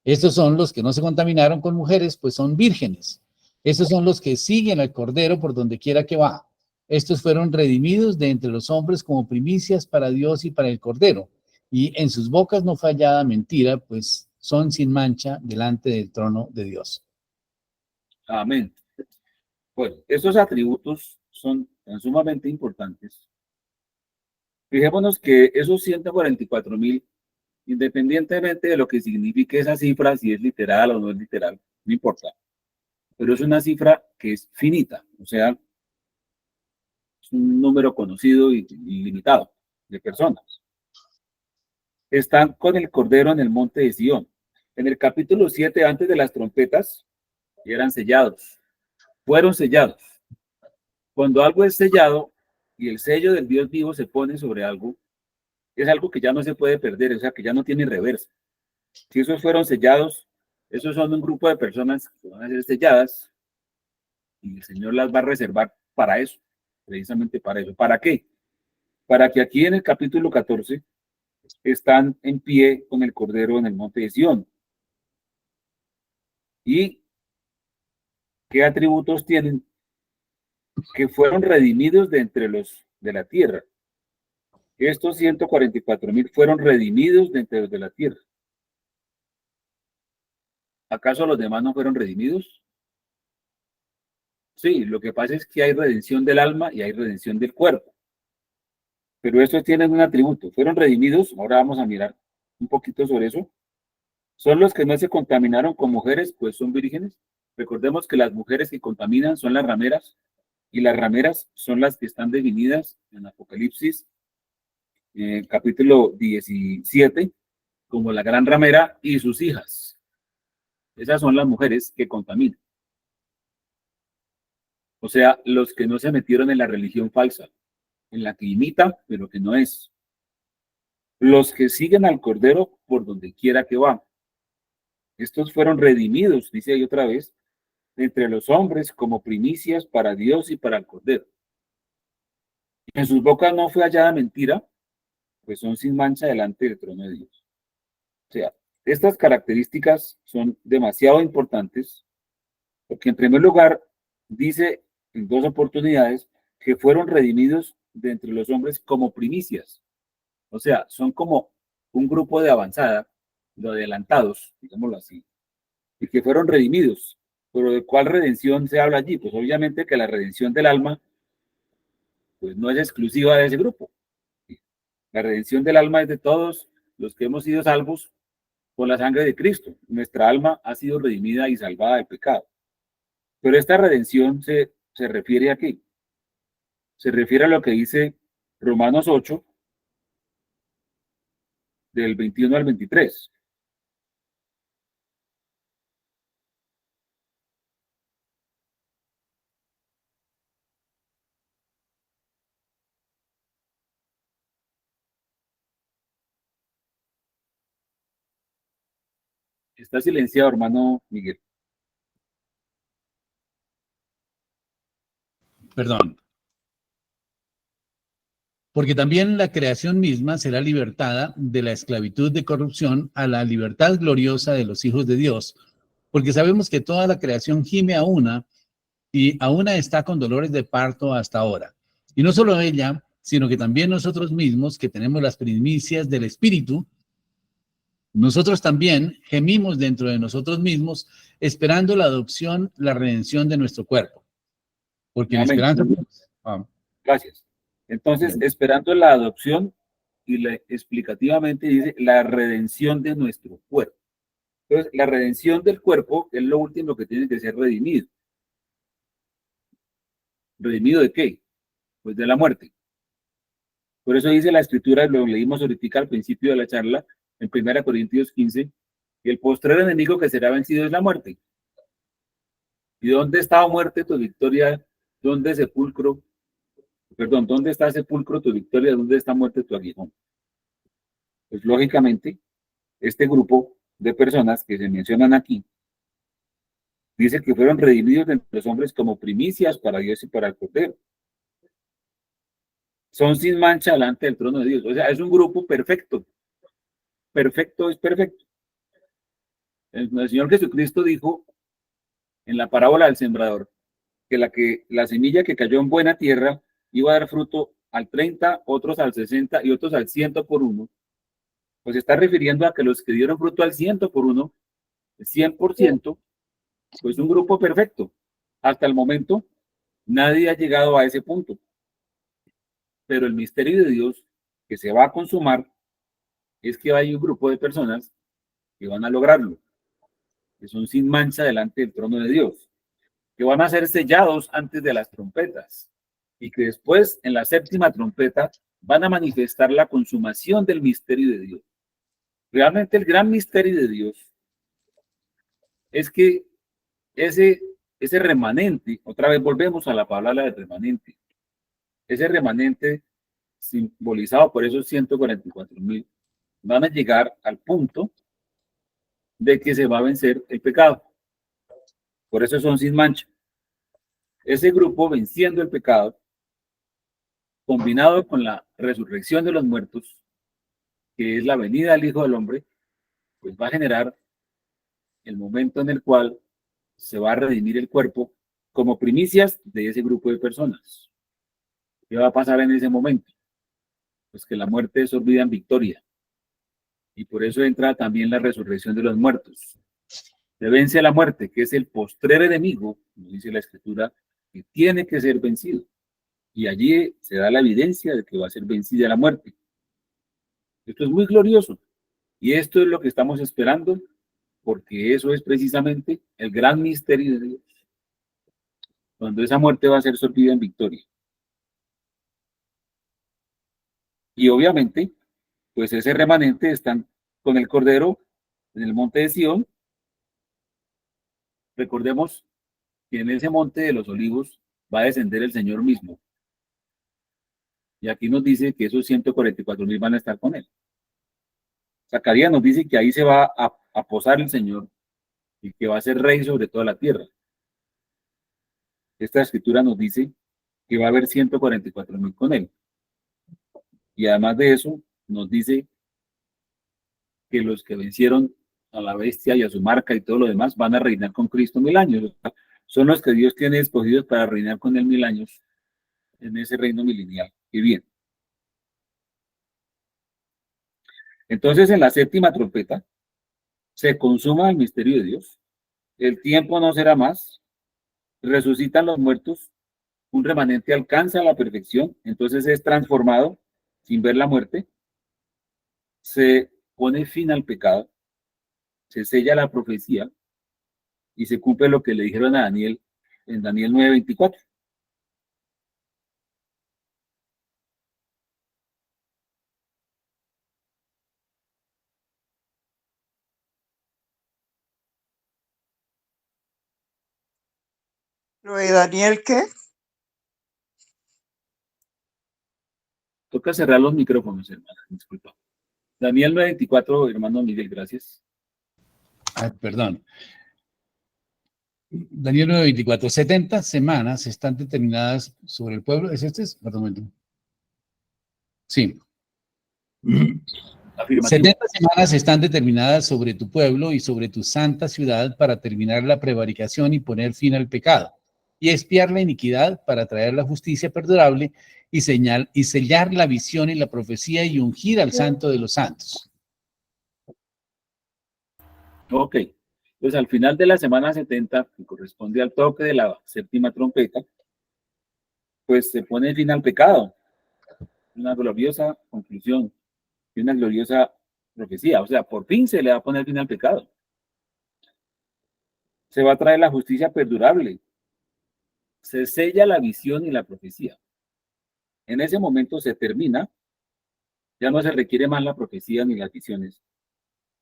Estos son los que no se contaminaron con mujeres, pues son vírgenes. Estos son los que siguen al Cordero por donde quiera que va. Estos fueron redimidos de entre los hombres como primicias para Dios y para el Cordero. Y en sus bocas no fue hallada mentira, pues son sin mancha delante del trono de Dios. Amén. Bueno, estos atributos son tan sumamente importantes. Fijémonos que esos 144,000, independientemente de lo que signifique esa cifra, si es literal o no es literal, no importa. Pero es una cifra que es finita, o sea, es un número conocido y limitado de personas. Están con el Cordero en el monte de Sión. En el capítulo 7, antes de las trompetas, eran sellados, fueron sellados. Cuando algo es sellado y el sello del Dios vivo se pone sobre algo, es algo que ya no se puede perder, o sea, que ya no tiene reversa. Si esos fueron sellados, esos son un grupo de personas que van a ser selladas y el Señor las va a reservar para eso, precisamente para eso. ¿Para qué? Para que aquí en el capítulo 14 están en pie con el Cordero en el monte de Sión. ¿Y qué atributos tienen? Que fueron redimidos de entre los de la tierra. Estos 144,000 fueron redimidos de entre los de la tierra. ¿Acaso los demás no fueron redimidos? Sí, lo que pasa es que hay redención del alma y hay redención del cuerpo. Pero estos tienen un atributo. Fueron redimidos, ahora vamos a mirar un poquito sobre eso. Son los que no se contaminaron con mujeres, pues son vírgenes. Recordemos que las mujeres que contaminan son las rameras, y las rameras son las que están definidas en Apocalipsis, capítulo 17, como la gran ramera y sus hijas. Esas son las mujeres que contaminan. O sea, los que no se metieron en la religión falsa, en la que imita, pero que no es. Los que siguen al Cordero por donde quiera que va. Estos fueron redimidos, dice ahí otra vez, entre los hombres como primicias para Dios y para el Cordero. En sus bocas no fue hallada mentira, pues son sin mancha delante del trono de Dios. O sea, estas características son demasiado importantes, porque en primer lugar dice en 2 oportunidades que fueron redimidos de entre los hombres como primicias. O sea, son como un grupo de avanzada, de adelantados, digámoslo así, y que fueron redimidos. Pero ¿de cuál redención se habla allí? Pues obviamente que la redención del alma pues no es exclusiva de ese grupo. La redención del alma es de todos los que hemos sido salvos por la sangre de Cristo. Nuestra alma ha sido redimida y salvada del pecado. Pero esta redención se refiere a qué? Se refiere a lo que dice Romanos 8, del 21 al 23. Está silenciado, hermano Miguel. Perdón. Porque también la creación misma será libertada de la esclavitud de corrupción a la libertad gloriosa de los hijos de Dios, porque sabemos que toda la creación gime a una y a una está con dolores de parto hasta ahora. Y no solo ella, sino que también nosotros mismos, que tenemos las primicias del Espíritu, nosotros también gemimos dentro de nosotros mismos, esperando la adopción, la redención de nuestro cuerpo. Porque en Amén. esperanza... Gracias. Entonces, esperando la adopción y explicativamente dice la redención de nuestro cuerpo. Entonces, la redención del cuerpo es lo último que tiene que ser redimido. ¿Redimido de qué? Pues de la muerte. Por eso dice la escritura, lo leímos ahorita al principio de la charla, en 1 Corintios 15, que el postrer enemigo que será vencido es la muerte. ¿Y dónde está muerte tu victoria? ¿Dónde sepulcro? Perdón, ¿dónde está sepulcro tu victoria? ¿Dónde está muerte tu aguijón? Pues lógicamente, este grupo de personas que se mencionan aquí, dice que fueron redimidos de los hombres como primicias para Dios y para el Cordero. Son sin mancha delante del trono de Dios. O sea, es un grupo perfecto. Perfecto es perfecto. El Señor Jesucristo dijo en la parábola del sembrador que la semilla que cayó en buena tierra iba a dar fruto al 30, otros al 60 y otros al 100 por uno. Pues está refiriendo a que los que dieron fruto al 100 por uno, el 100%, pues un grupo perfecto. Hasta el momento, nadie ha llegado a ese punto. Pero el misterio de Dios que se va a consumar es que hay un grupo de personas que van a lograrlo, que son sin mancha delante del trono de Dios, que van a ser sellados antes de las trompetas y que después, en la séptima trompeta, van a manifestar la consumación del misterio de Dios. Realmente el gran misterio de Dios es que ese remanente, otra vez volvemos a la palabra de remanente, ese remanente simbolizado por esos 144,000, van a llegar al punto de que se va a vencer el pecado. Por eso son sin mancha. Ese grupo venciendo el pecado, combinado con la resurrección de los muertos, que es la venida del Hijo del Hombre, pues va a generar el momento en el cual se va a redimir el cuerpo como primicias de ese grupo de personas. ¿Qué va a pasar en ese momento? Pues que la muerte es olvida en victoria. Y por eso entra también la resurrección de los muertos. Se vence la muerte, que es el postrer enemigo, como dice la Escritura, que tiene que ser vencido. Y allí se da la evidencia de que va a ser vencida la muerte. Esto es muy glorioso. Y esto es lo que estamos esperando, porque eso es precisamente el gran misterio de Dios. Cuando esa muerte va a ser sorbida en victoria. Y obviamente, pues ese remanente están con el Cordero en el monte de Sión. Recordemos que en ese monte de los olivos va a descender el Señor mismo. Y aquí nos dice que esos 144,000 van a estar con él. Zacarías nos dice que ahí se va a posar el Señor y que va a ser rey sobre toda la tierra. Esta escritura nos dice que va a haber 144,000 con él. Y además de eso, nos dice que los que vencieron a la bestia y a su marca y todo lo demás van a reinar con Cristo 1,000 años. Son los que Dios tiene escogidos para reinar con él 1,000 años en ese reino milenial. Y bien. Entonces, en la séptima trompeta, se consuma el misterio de Dios, el tiempo no será más, resucitan los muertos, un remanente alcanza la perfección, entonces es transformado sin ver la muerte, se pone fin al pecado, se sella la profecía y se cumple lo que le dijeron a Daniel en Daniel 9:24. ¿Lo de Daniel qué? Toca cerrar los micrófonos, hermana, disculpa. Daniel 9:24, hermano Miguel, gracias. Perdón. Daniel 9:24. 70 semanas están determinadas sobre el pueblo. ¿Es este? Perdón, un momento. Sí. Afirmativo. 70 semanas están determinadas sobre tu pueblo y sobre tu santa ciudad para terminar la prevaricación y poner fin al pecado, y expiar la iniquidad para traer la justicia perdurable y sellar la visión y la profecía y ungir al santo de los santos. Ok, pues al final de la semana 70, que corresponde al toque de la séptima trompeta, pues se pone fin al pecado, una gloriosa conclusión y una gloriosa profecía, o sea, por fin se le va a poner fin al pecado. Se va a traer la justicia perdurable, se sella la visión y la profecía. En ese momento se termina, ya no se requiere más la profecía ni las visiones,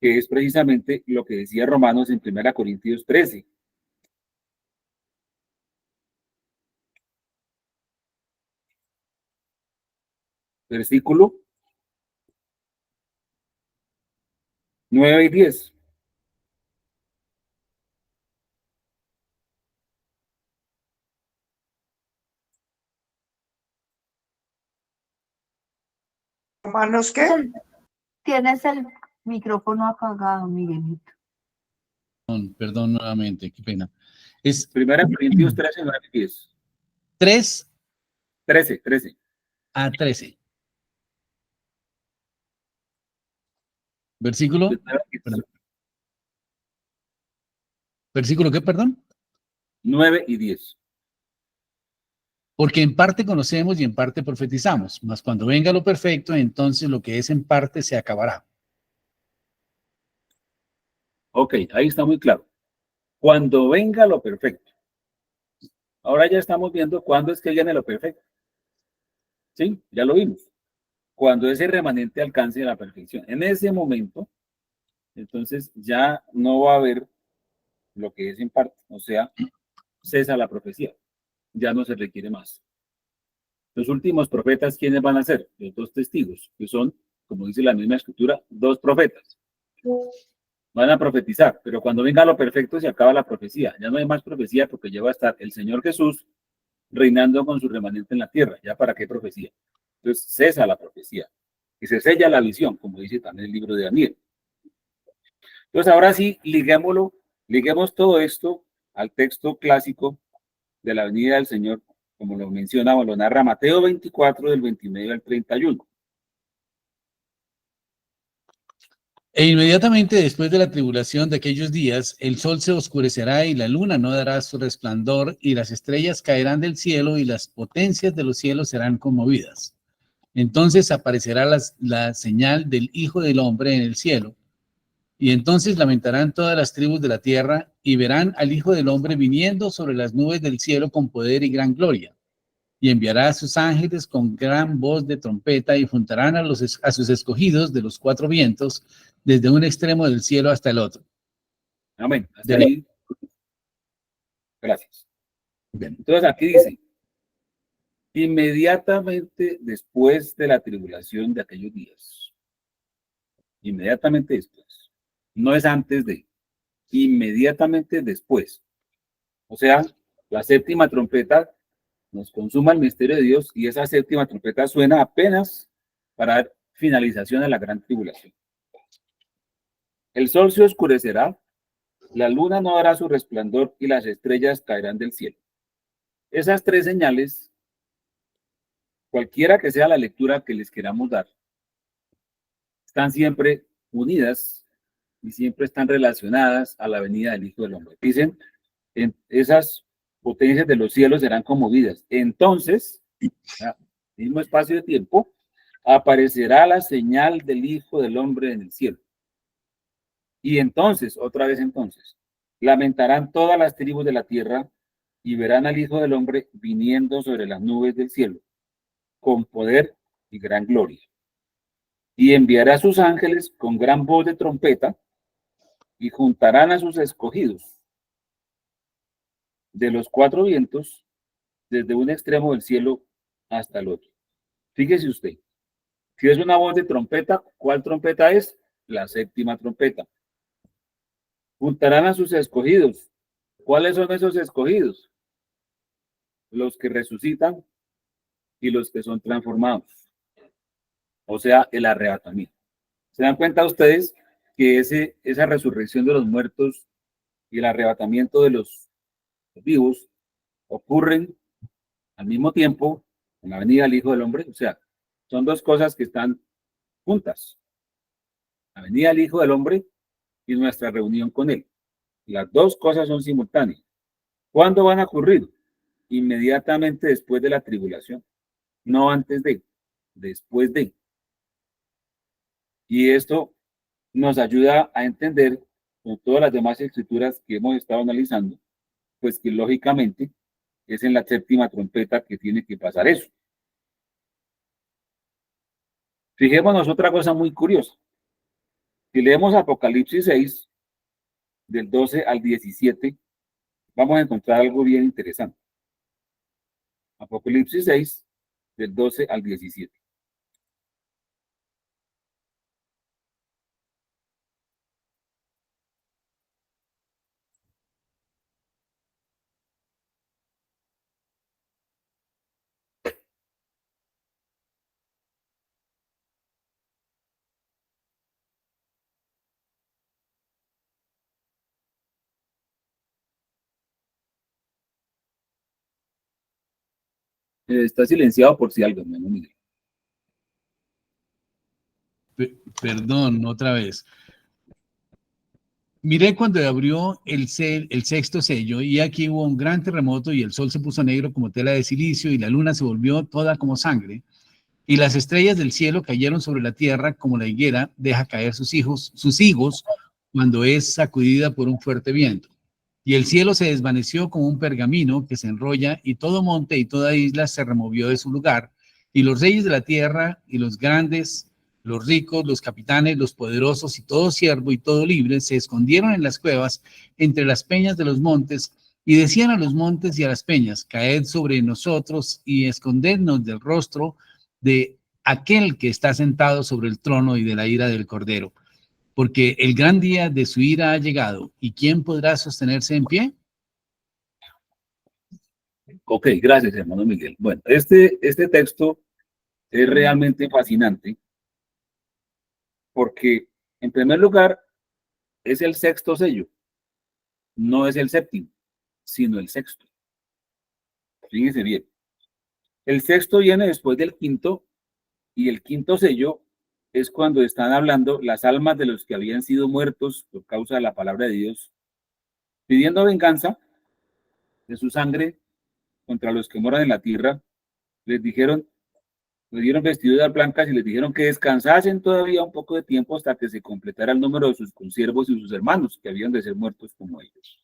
que es precisamente lo que decía Romanos en 1 Corintios 13. Versículo 9 y 10. ¿Romanos qué? Tienes el micrófono apagado, Miguelito. Perdón nuevamente, qué pena. Es 1 Corintios 13, 9 y 10. 3 13. a 13. Versículo. Perdón. ¿Versículo qué, perdón? 9 y 10. Porque en parte conocemos y en parte profetizamos, mas cuando venga lo perfecto, entonces lo que es en parte se acabará. Ok, ahí está muy claro. Cuando venga lo perfecto. Ahora ya estamos viendo cuándo es que viene lo perfecto. Sí, ya lo vimos. Cuando ese remanente alcance la perfección. En ese momento, entonces ya no va a haber lo que es en parte. O sea, cesa la profecía. Ya no se requiere más. Los últimos profetas, ¿quiénes van a ser? Los dos testigos, que son, como dice la misma escritura, dos profetas. Van a profetizar, pero cuando venga lo perfecto se acaba la profecía. Ya no hay más profecía porque ya va a estar el Señor Jesús reinando con su remanente en la tierra. ¿Ya para qué profecía? Entonces cesa la profecía y se sella la visión, como dice también el libro de Daniel. Entonces ahora sí, liguemos todo esto al texto clásico de la venida del Señor, como lo menciona o lo narra Mateo 24, del 29 al 31. E inmediatamente después de la tribulación de aquellos días, el sol se oscurecerá y la luna no dará su resplandor y las estrellas caerán del cielo y las potencias de los cielos serán conmovidas. Entonces aparecerá la señal del Hijo del Hombre en el cielo. Y entonces lamentarán todas las tribus de la tierra y verán al Hijo del Hombre viniendo sobre las nubes del cielo con poder y gran gloria. Y enviará a sus ángeles con gran voz de trompeta y juntarán a sus escogidos de los cuatro vientos desde un extremo del cielo hasta el otro. Amén. Hasta ahí. Gracias. Bien. Entonces aquí dice, inmediatamente después de la tribulación de aquellos días. Inmediatamente después. No es antes de, inmediatamente después. O sea, la séptima trompeta nos consuma el misterio de Dios y esa séptima trompeta suena apenas para dar finalización a la gran tribulación. El sol se oscurecerá, la luna no dará su resplandor y las estrellas caerán del cielo. Esas tres señales, cualquiera que sea la lectura que les queramos dar, están siempre unidas y siempre están relacionadas a la venida del Hijo del Hombre. Dicen, esas potencias de los cielos serán conmovidas. Entonces, mismo espacio de tiempo, aparecerá la señal del Hijo del Hombre en el cielo. Y entonces, otra vez entonces, lamentarán todas las tribus de la tierra y verán al Hijo del Hombre viniendo sobre las nubes del cielo, con poder y gran gloria. Y enviará a sus ángeles con gran voz de trompeta y juntarán a sus escogidos de los cuatro vientos, desde un extremo del cielo hasta el otro. Fíjese usted, si es una voz de trompeta, ¿cuál trompeta es? La séptima trompeta. Juntarán a sus escogidos. ¿Cuáles son esos escogidos? Los que resucitan y los que son transformados. O sea, el arrebatamiento. ¿Se dan cuenta ustedes que esa resurrección de los muertos y el arrebatamiento de los vivos ocurren al mismo tiempo en la venida del Hijo del Hombre? O sea, son dos cosas que están juntas. La venida del Hijo del Hombre y nuestra reunión con Él. Las dos cosas son simultáneas. ¿Cuándo van a ocurrir? Inmediatamente después de la tribulación. No antes de, después de. Y esto nos ayuda a entender con todas las demás escrituras que hemos estado analizando, pues que lógicamente es en la séptima trompeta que tiene que pasar eso. Fijémonos otra cosa muy curiosa. Si leemos Apocalipsis 6, del 12 al 17, vamos a encontrar algo bien interesante. Apocalipsis 6, del 12 al 17. Está silenciado por si algo, hermano Miguel. Perdón, otra vez. Miré cuando abrió el sexto sello y aquí hubo un gran terremoto y el sol se puso negro como tela de silicio y la luna se volvió toda como sangre y las estrellas del cielo cayeron sobre la tierra como la higuera deja caer sus higos cuando es sacudida por un fuerte viento. Y el cielo se desvaneció como un pergamino que se enrolla y todo monte y toda isla se removió de su lugar y los reyes de la tierra y los grandes, los ricos, los capitanes, los poderosos y todo siervo y todo libre se escondieron en las cuevas entre las peñas de los montes y decían a los montes y a las peñas, caed sobre nosotros y escondednos del rostro de aquel que está sentado sobre el trono y de la ira del Cordero. Porque el gran día de su ira ha llegado, ¿y quién podrá sostenerse en pie? Ok, gracias, hermano Miguel. Bueno, este texto es realmente fascinante porque, en primer lugar, es el sexto sello, no es el séptimo, sino el sexto. Fíjense bien. El sexto viene después del quinto y el quinto sello es cuando están hablando las almas de los que habían sido muertos por causa de la palabra de Dios, pidiendo venganza de su sangre contra los que moran en la tierra. Les dieron vestiduras blancas y les dijeron que descansasen todavía un poco de tiempo hasta que se completara el número de sus consiervos y sus hermanos, que habían de ser muertos como ellos.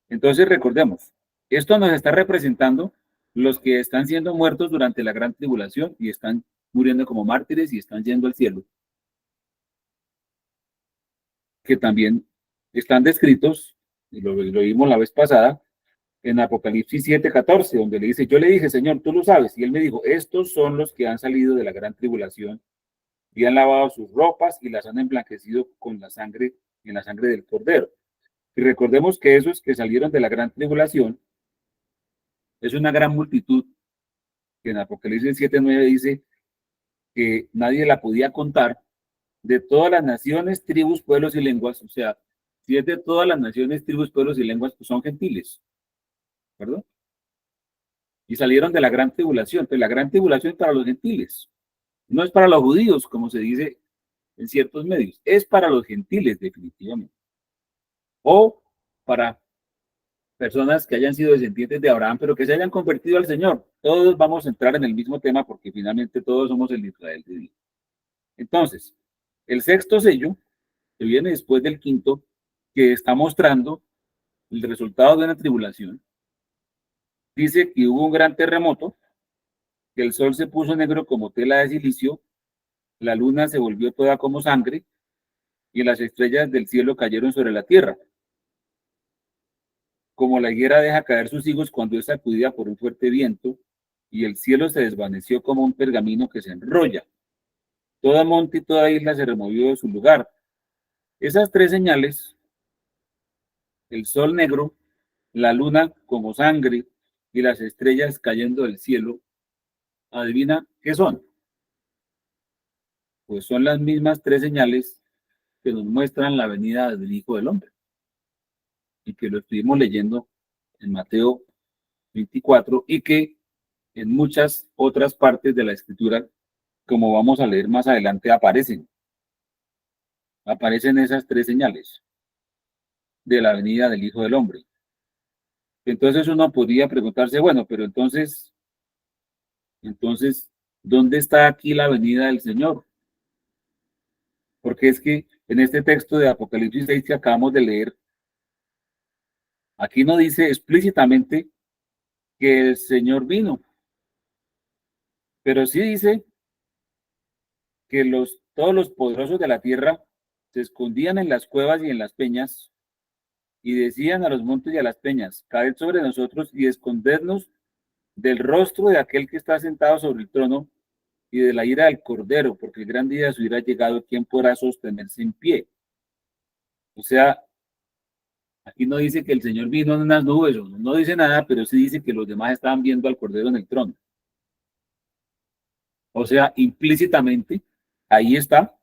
Entonces recordemos, esto nos está representando los que están siendo muertos durante la gran tribulación y están muriendo como mártires y están yendo al cielo, que también están descritos, y lo vimos la vez pasada, en Apocalipsis 7:14, donde le dice, yo le dije, Señor, tú lo sabes, y él me dijo, estos son los que han salido de la gran tribulación y han lavado sus ropas y las han emblanquecido con la sangre, en la sangre del Cordero. Y recordemos que esos que salieron de la gran tribulación es una gran multitud, que en Apocalipsis 7:9 dice que nadie la podía contar, de todas las naciones, tribus, pueblos y lenguas. O sea, si es de todas las naciones, tribus, pueblos y lenguas, pues son gentiles, ¿verdad? Y salieron de la gran tribulación. Pero la gran tribulación es para los gentiles, no es para los judíos, como se dice en ciertos medios. Es para los gentiles, definitivamente. O para personas que hayan sido descendientes de Abraham, pero que se hayan convertido al Señor. Todos vamos a entrar en el mismo tema porque finalmente todos somos el Israel de Dios. Entonces, el sexto sello, que viene después del quinto, que está mostrando el resultado de una tribulación, dice que hubo un gran terremoto, que el sol se puso negro como tela de silicio, la luna se volvió toda como sangre, y las estrellas del cielo cayeron sobre la tierra. Como la higuera deja caer sus higos cuando es sacudida por un fuerte viento, y el cielo se desvaneció como un pergamino que se enrolla. Todo monte y toda isla se removió de su lugar. Esas tres señales, el sol negro, la luna como sangre y las estrellas cayendo del cielo, adivina qué son. Pues son las mismas tres señales que nos muestran la venida del Hijo del Hombre y que lo estuvimos leyendo en Mateo 24 y que en muchas otras partes de la Escritura, como vamos a leer más adelante, aparecen esas tres señales de la venida del Hijo del Hombre. Entonces uno podría preguntarse, bueno, pero entonces, ¿dónde está aquí la venida del Señor? Porque es que en este texto de Apocalipsis 6 que acabamos de leer, aquí no dice explícitamente que el Señor vino, pero sí dice que todos los poderosos de la tierra se escondían en las cuevas y en las peñas y decían a los montes y a las peñas, caed sobre nosotros y escondernos del rostro de aquel que está sentado sobre el trono y de la ira del Cordero, porque el gran día de su ira ha llegado, ¿quién podrá sostenerse en pie? O sea, aquí no dice que el Señor vino en unas nubes, no dice nada, pero sí dice que los demás estaban viendo al Cordero en el trono. O sea, implícitamente, ahí está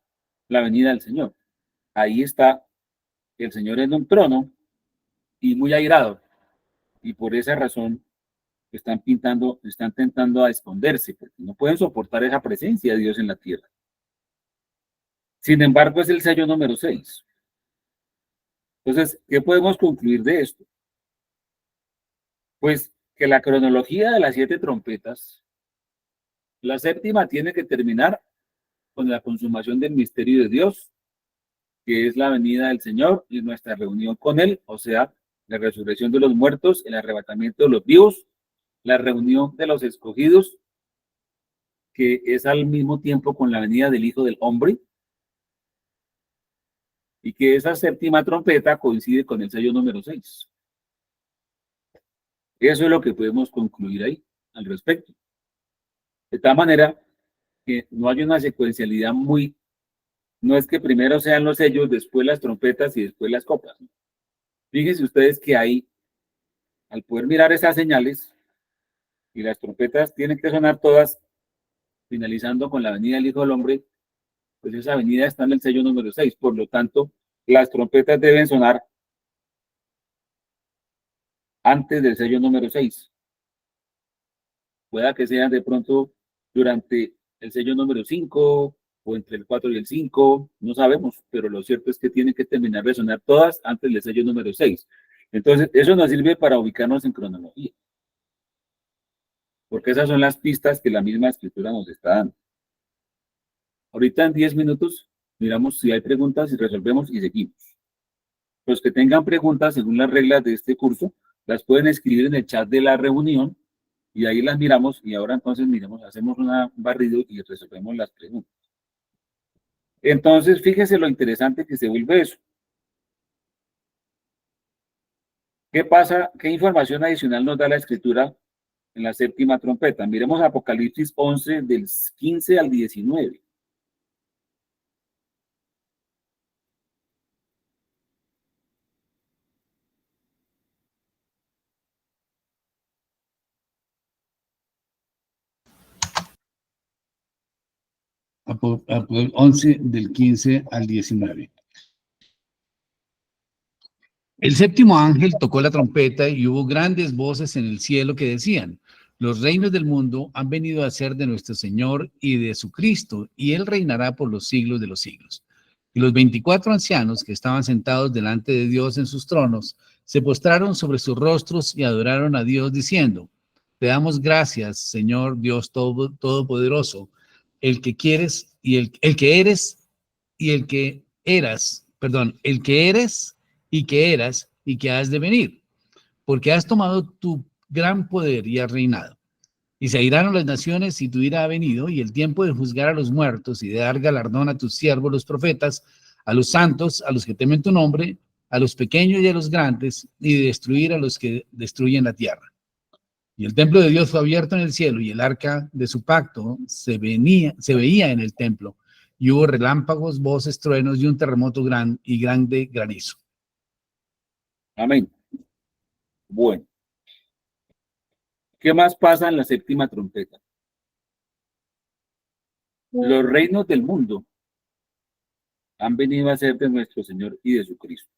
la venida del Señor. Ahí está el Señor en un trono y muy airado. Y por esa razón están tentando a esconderse, porque no pueden soportar esa presencia de Dios en la tierra. Sin embargo, es el sello número 6. Entonces, ¿qué podemos concluir de esto? Pues que la cronología de las 7 trompetas, la séptima tiene que terminar con la consumación del misterio de Dios, que es la venida del Señor y nuestra reunión con Él, o sea, la resurrección de los muertos, el arrebatamiento de los vivos, la reunión de los escogidos, que es al mismo tiempo con la venida del Hijo del Hombre, y que esa séptima trompeta coincide con el sello número 6. Eso es lo que podemos concluir ahí al respecto. De tal manera que no hay una secuencialidad no es que primero sean los sellos, después las trompetas y después las copas. Fíjense ustedes que ahí, al poder mirar esas señales, y las trompetas tienen que sonar todas, finalizando con la venida del Hijo del Hombre, pues esa venida está en el sello número 6. Por lo tanto, las trompetas deben sonar antes del sello número 6. Pueda que sean de pronto durante el sello número 5 o entre el 4 y el 5, no sabemos, pero lo cierto es que tienen que terminar de sonar todas antes del sello número 6. Entonces, eso nos sirve para ubicarnos en cronología, porque esas son las pistas que la misma escritura nos está dando. Ahorita en 10 minutos miramos si hay preguntas y resolvemos y seguimos. Los que tengan preguntas según las reglas de este curso, las pueden escribir en el chat de la reunión y ahí las miramos y ahora entonces miremos, hacemos un barrido y resolvemos las preguntas. Entonces, fíjese lo interesante que se vuelve eso. ¿Qué pasa? ¿Qué información adicional nos da la escritura en la séptima trompeta? Miremos Apocalipsis 11 del 15 al 19. Apocalipsis 11 del 15 al 19. El séptimo ángel tocó la trompeta y hubo grandes voces en el cielo que decían: Los reinos del mundo han venido a ser de nuestro Señor y de su Cristo, y Él reinará por los siglos de los siglos. Y los 24 ancianos que estaban sentados delante de Dios en sus tronos, se postraron sobre sus rostros y adoraron a Dios diciendo: Te damos gracias, Señor Dios Todopoderoso, el que quieres y el que eres y el que eras, perdón, el que eres y que eras y que has de venir, porque has tomado tu gran poder y has reinado. Y se airaron las naciones y tu ira ha venido, y el tiempo de juzgar a los muertos y de dar galardón a tus siervos los profetas, a los santos, a los que temen tu nombre, a los pequeños y a los grandes, y de destruir a los que destruyen la tierra. Y el templo de Dios fue abierto en el cielo, y el arca de su pacto se veía en el templo, y hubo relámpagos, voces, truenos y un terremoto grande granizo. Amén. Bueno, ¿qué más pasa en la séptima trompeta? Los reinos del mundo han venido a ser de nuestro Señor y de su Cristo.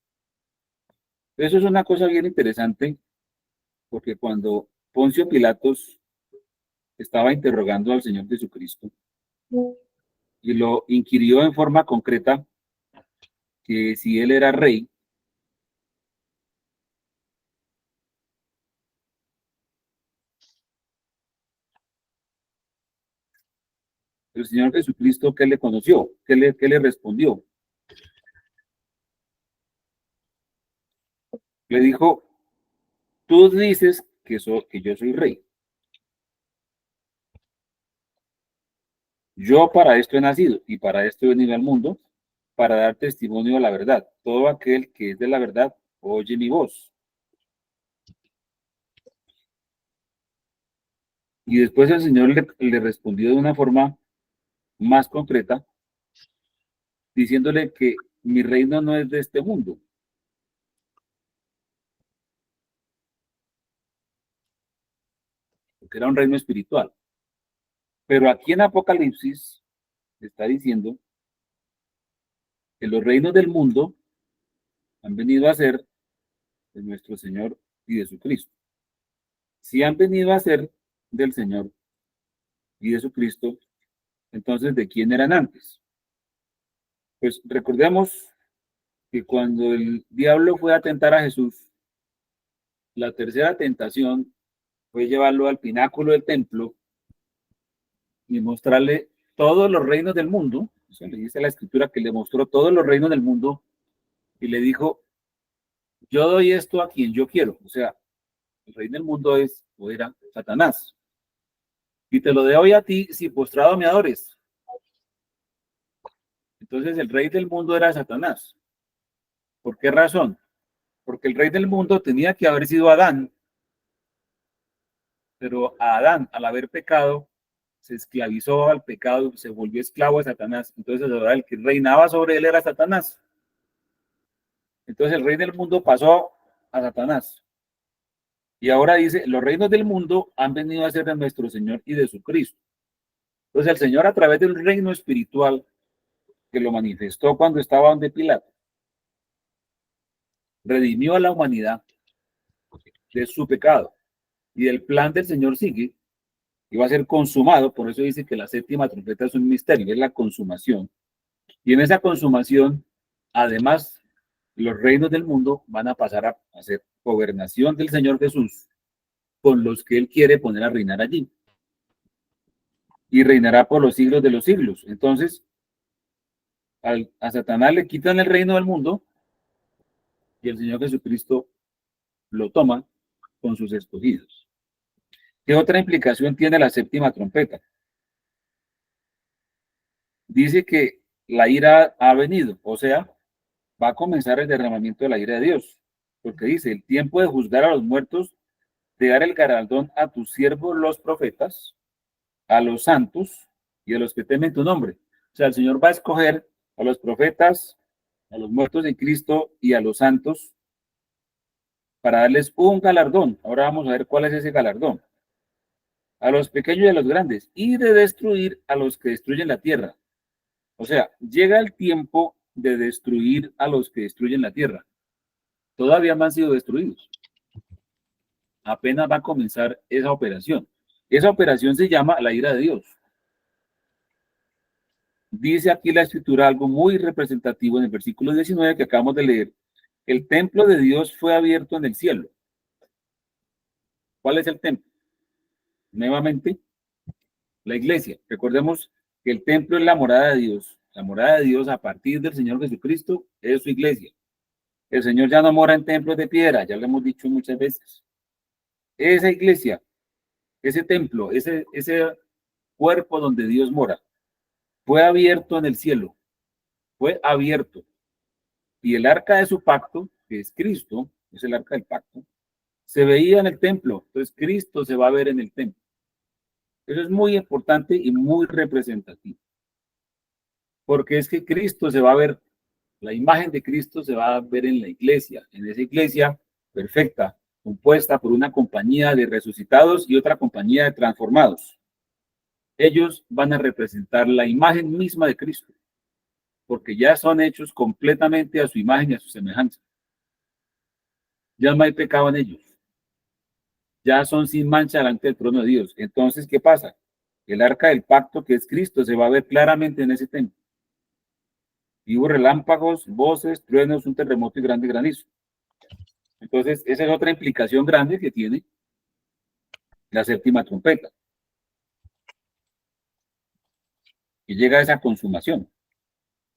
Eso es una cosa bien interesante, porque cuando Poncio Pilatos estaba interrogando al Señor Jesucristo y lo inquirió en forma concreta que si él era rey, el Señor Jesucristo, ¿qué le conoció? ¿Qué le respondió? Le dijo: tú dices que yo soy rey. Yo para esto he nacido y para esto he venido al mundo, para dar testimonio de la verdad. Todo aquel que es de la verdad oye mi voz. Y después el Señor le respondió de una forma más concreta, diciéndole que mi reino no es de este mundo. Porque era un reino espiritual. Pero aquí en Apocalipsis está diciendo que los reinos del mundo han venido a ser de nuestro Señor y de su Cristo. Si han venido a ser del Señor y de su Cristo, entonces ¿de quién eran antes? Pues recordemos que cuando el diablo fue a tentar a Jesús, la tercera tentación fue llevarlo al pináculo del templo y mostrarle todos los reinos del mundo. O sea, le dice la escritura que le mostró todos los reinos del mundo y le dijo: yo doy esto a quien yo quiero. O sea, el rey del mundo es o era Satanás. Y te lo doy a ti si postrado me adores. Entonces el rey del mundo era Satanás. ¿Por qué razón? Porque el rey del mundo tenía que haber sido Adán, pero a Adán, al haber pecado, se esclavizó al pecado, se volvió esclavo de Satanás. Entonces ahora el que reinaba sobre él era Satanás. Entonces el rey del mundo pasó a Satanás. Y ahora dice: los reinos del mundo han venido a ser de nuestro Señor y de su Cristo. Entonces el Señor, a través del reino espiritual que lo manifestó cuando estaba donde Pilato, redimió a la humanidad de su pecado. Y el plan del Señor sigue y va a ser consumado. Por eso dice que la séptima trompeta es un misterio, es la consumación. Y en esa consumación, además, los reinos del mundo van a pasar a ser gobernación del Señor Jesús con los que Él quiere poner a reinar allí. Y reinará por los siglos de los siglos. Entonces, a Satanás le quitan el reino del mundo y el Señor Jesucristo lo toma con sus escogidos. ¿Qué otra implicación tiene la séptima trompeta? Dice que la ira ha venido, o sea, va a comenzar el derramamiento de la ira de Dios, porque dice: el tiempo de juzgar a los muertos, de dar el galardón a tus siervos los profetas, a los santos y a los que temen tu nombre. O sea, el Señor va a escoger a los profetas, a los muertos en Cristo y a los santos para darles un galardón. Ahora vamos a ver cuál es ese galardón. A los pequeños y a los grandes, y de destruir a los que destruyen la tierra. O sea, llega el tiempo de destruir a los que destruyen la tierra. Todavía no han sido destruidos. Apenas va a comenzar esa operación. Esa operación se llama la ira de Dios. Dice aquí la escritura algo muy representativo en el versículo 19 que acabamos de leer. El templo de Dios fue abierto en el cielo. ¿Cuál es el templo? Nuevamente, la iglesia. Recordemos que el templo es la morada de Dios. La morada de Dios a partir del Señor Jesucristo es su iglesia. El Señor ya no mora en templos de piedra, ya lo hemos dicho muchas veces. Esa iglesia, ese templo, ese cuerpo donde Dios mora, fue abierto en el cielo. Fue abierto. Y el arca de su pacto, que es Cristo, es el arca del pacto, se veía en el templo. Entonces Cristo se va a ver en el templo. Eso es muy importante y muy representativo. Porque es que Cristo se va a ver, la imagen de Cristo se va a ver en la iglesia, en esa iglesia perfecta, compuesta por una compañía de resucitados y otra compañía de transformados. Ellos van a representar la imagen misma de Cristo, porque ya son hechos completamente a su imagen y a su semejanza. Ya no hay pecado en ellos. Ya son sin mancha delante del trono de Dios. Entonces, ¿qué pasa? El arca del pacto, que es Cristo, se va a ver claramente en ese templo. Y hubo relámpagos, voces, truenos, un terremoto y grande granizo. Entonces, esa es otra implicación grande que tiene la séptima trompeta. Y llega a esa consumación.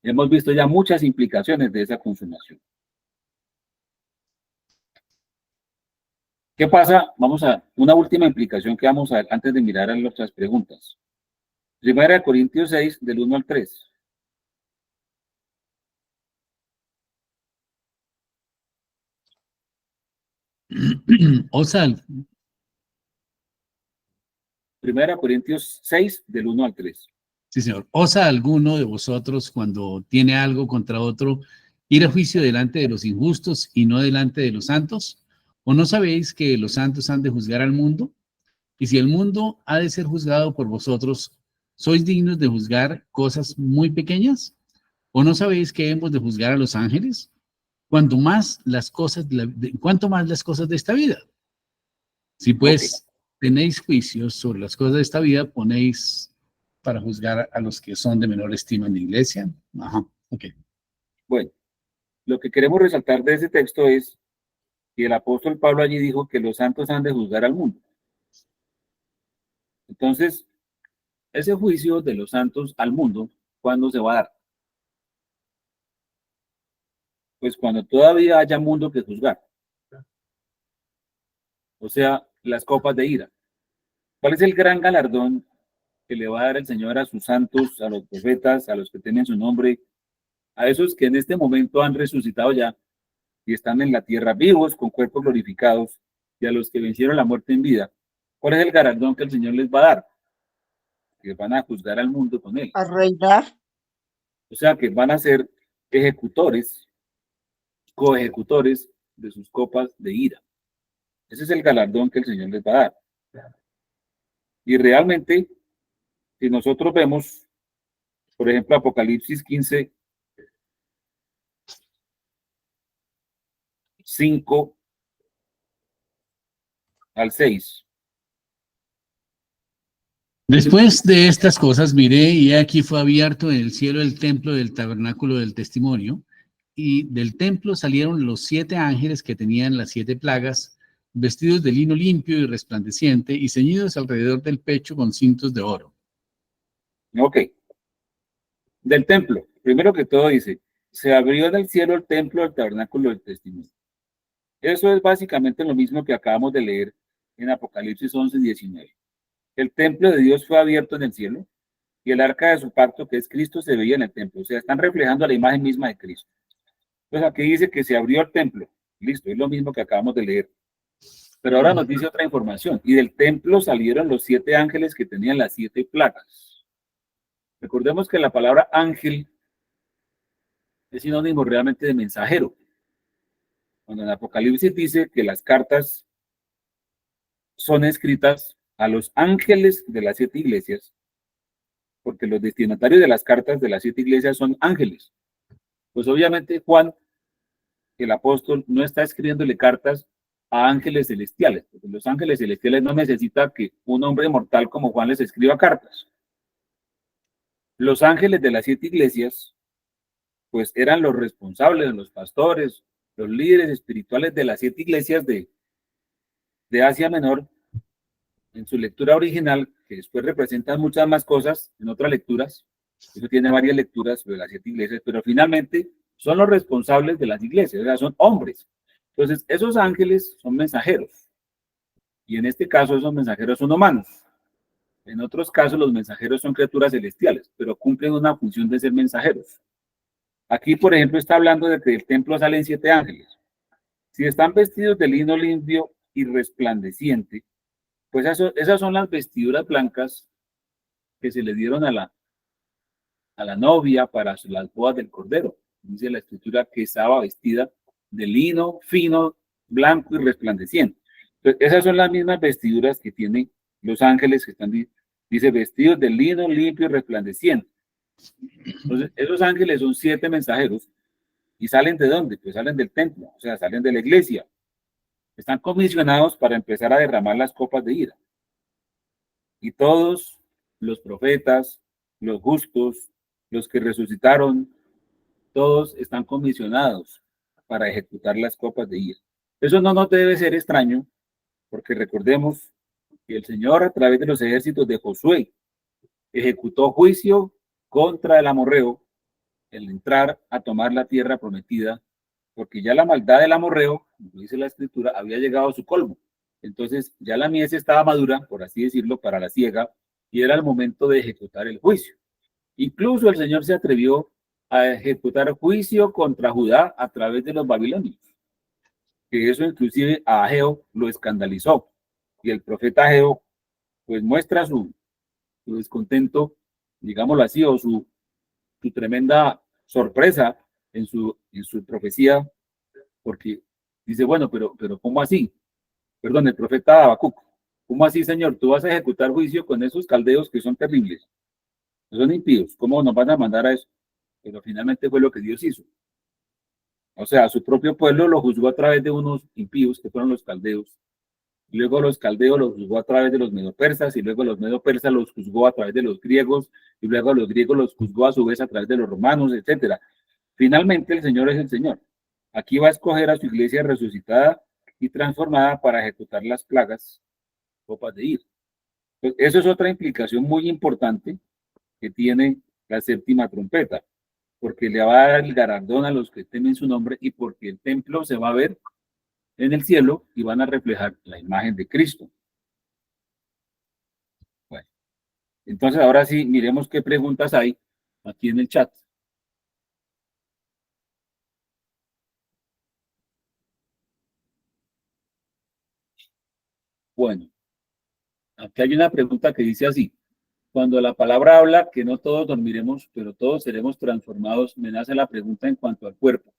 Hemos visto ya muchas implicaciones de esa consumación. ¿Qué pasa? Vamos a una última implicación que vamos a ver antes de mirar a las otras preguntas. Primera de Corintios 6, del 1 al 3. Osal, Primera de Corintios 6, del 1 al 3. sí, señor. ¿Osa alguno de vosotros cuando tiene algo contra otro ir a juicio delante de los injustos y no delante de los santos? ¿O no sabéis que los santos han de juzgar al mundo? Y si el mundo ha de ser juzgado por vosotros, ¿sois dignos de juzgar cosas muy pequeñas? ¿O no sabéis que hemos de juzgar a los ángeles? Cuanto más las cosas cuanto más las cosas de esta vida. Si pues tenéis juicios sobre las cosas de esta vida, ponéis para juzgar a los que son de menor estima en la iglesia. Ajá, ok. Bueno, lo que queremos resaltar de ese texto es que el apóstol Pablo allí dijo que los santos han de juzgar al mundo. Entonces, ese juicio de los santos al mundo, ¿cuándo se va a dar? Pues cuando todavía haya mundo que juzgar. O sea, las copas de ira. ¿Cuál es el gran galardón que le va a dar el Señor a sus santos, a los profetas, a los que tienen su nombre, a esos que en este momento han resucitado ya y están en la tierra vivos, con cuerpos glorificados, y a los que vencieron la muerte en vida? ¿Cuál es el galardón que el Señor les va a dar? Que van a juzgar al mundo con él. A reinar. O sea, que van a ser ejecutores, coejecutores de sus copas de ira. Ese es el galardón que el Señor les va a dar. Y realmente, si nosotros vemos, por ejemplo, Apocalipsis 15, 5 al 6. Después de estas cosas miré y aquí fue abierto en el cielo el templo del tabernáculo del testimonio, y del templo salieron los 7 ángeles que tenían las 7 plagas, vestidos de lino limpio y resplandeciente y ceñidos alrededor del pecho con cintos de oro. Ok. Del templo, primero que todo dice, se abrió en el cielo el templo del tabernáculo del testimonio. Eso es básicamente lo mismo que acabamos de leer en Apocalipsis 11, 19. El templo de Dios fue abierto en el cielo y el arca de su pacto, que es Cristo, se veía en el templo. O sea, están reflejando la imagen misma de Cristo. Entonces aquí dice que se abrió el templo. Listo, es lo mismo que acabamos de leer. Pero ahora nos dice otra información. Y del templo salieron los 7 ángeles que tenían las 7 plagas. Recordemos que la palabra ángel es sinónimo realmente de mensajero. Cuando en Apocalipsis dice que las cartas son escritas a los ángeles de las 7 iglesias, porque los destinatarios de las cartas de las 7 iglesias son ángeles. Pues obviamente Juan, el apóstol, no está escribiéndole cartas a ángeles celestiales, porque los ángeles celestiales no necesitan que un hombre mortal como Juan les escriba cartas. Los ángeles de las 7 iglesias, pues eran los responsables, los pastores, los líderes espirituales de las 7 iglesias de Asia Menor, en su lectura original, que después representan muchas más cosas en otras lecturas. Eso tiene varias lecturas sobre las 7 iglesias, pero finalmente son los responsables de las iglesias, o sea, son hombres. Entonces, esos ángeles son mensajeros, y en este caso esos mensajeros son humanos. En otros casos los mensajeros son criaturas celestiales, pero cumplen una función de ser mensajeros. Aquí, por ejemplo, está hablando de que del templo salen 7 ángeles. Si están vestidos de lino limpio y resplandeciente, pues esas son las vestiduras blancas que se le dieron a la novia para las bodas del Cordero. Dice la escritura que estaba vestida de lino fino, blanco y resplandeciente. Entonces, esas son las mismas vestiduras que tienen los ángeles que están, dice, vestidos de lino limpio y resplandeciente. Entonces, esos ángeles son 7 mensajeros. ¿Y salen de dónde? Pues salen del templo, o sea, salen de la iglesia. Están comisionados para empezar a derramar las copas de ira. Y todos los profetas, los justos, los que resucitaron, todos están comisionados para ejecutar las copas de ira. Eso no nos debe ser extraño, porque recordemos que el Señor, a través de los ejércitos de Josué, ejecutó juicio contra el amorreo, el entrar a tomar la tierra prometida, porque ya la maldad del amorreo, como dice la escritura, había llegado a su colmo. Entonces ya la mies estaba madura, por así decirlo, para la siega, y era el momento de ejecutar el juicio. Incluso el Señor se atrevió a ejecutar juicio contra Judá a través de los babilonios, que eso inclusive a Ageo lo escandalizó, y el profeta Ageo pues muestra su descontento, digámoslo así, o su tremenda sorpresa en su profecía, porque dice, bueno, pero ¿cómo así? Perdón, el profeta Habacuc, ¿cómo así, Señor? Tú vas a ejecutar juicio con esos caldeos que son terribles, que son impíos, ¿cómo nos van a mandar a eso? Pero finalmente fue lo que Dios hizo. O sea, su propio pueblo lo juzgó a través de unos impíos que fueron los caldeos. Y luego los caldeos los juzgó a través de los medopersas, y luego los medopersas los juzgó a través de los griegos, y luego los griegos los juzgó a su vez a través de los romanos, etcétera. Finalmente el Señor es el Señor. Aquí va a escoger a su iglesia resucitada y transformada para ejecutar las plagas, copas de ira. Pues eso es otra implicación muy importante que tiene la 7ª trompeta, porque le va a dar el galardón a los que temen su nombre y porque el templo se va a ver en el cielo y van a reflejar la imagen de Cristo. Bueno, entonces ahora sí, miremos qué preguntas hay aquí en el chat. Bueno, aquí hay una pregunta que dice así: cuando la palabra habla que no todos dormiremos, pero todos seremos transformados, me nace la pregunta en cuanto al cuerpo.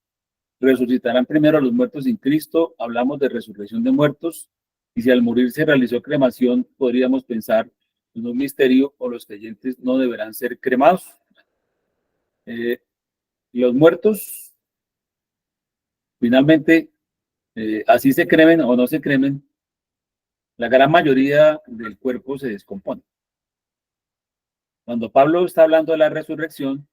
¿Resucitarán primero los muertos sin Cristo? Hablamos de resurrección de muertos, y si al morir se realizó cremación, podríamos pensar en un misterio, o los creyentes no deberán ser cremados. Los muertos, finalmente, así se cremen o no se cremen, la gran mayoría del cuerpo se descompone. Cuando Pablo está hablando de la resurrección,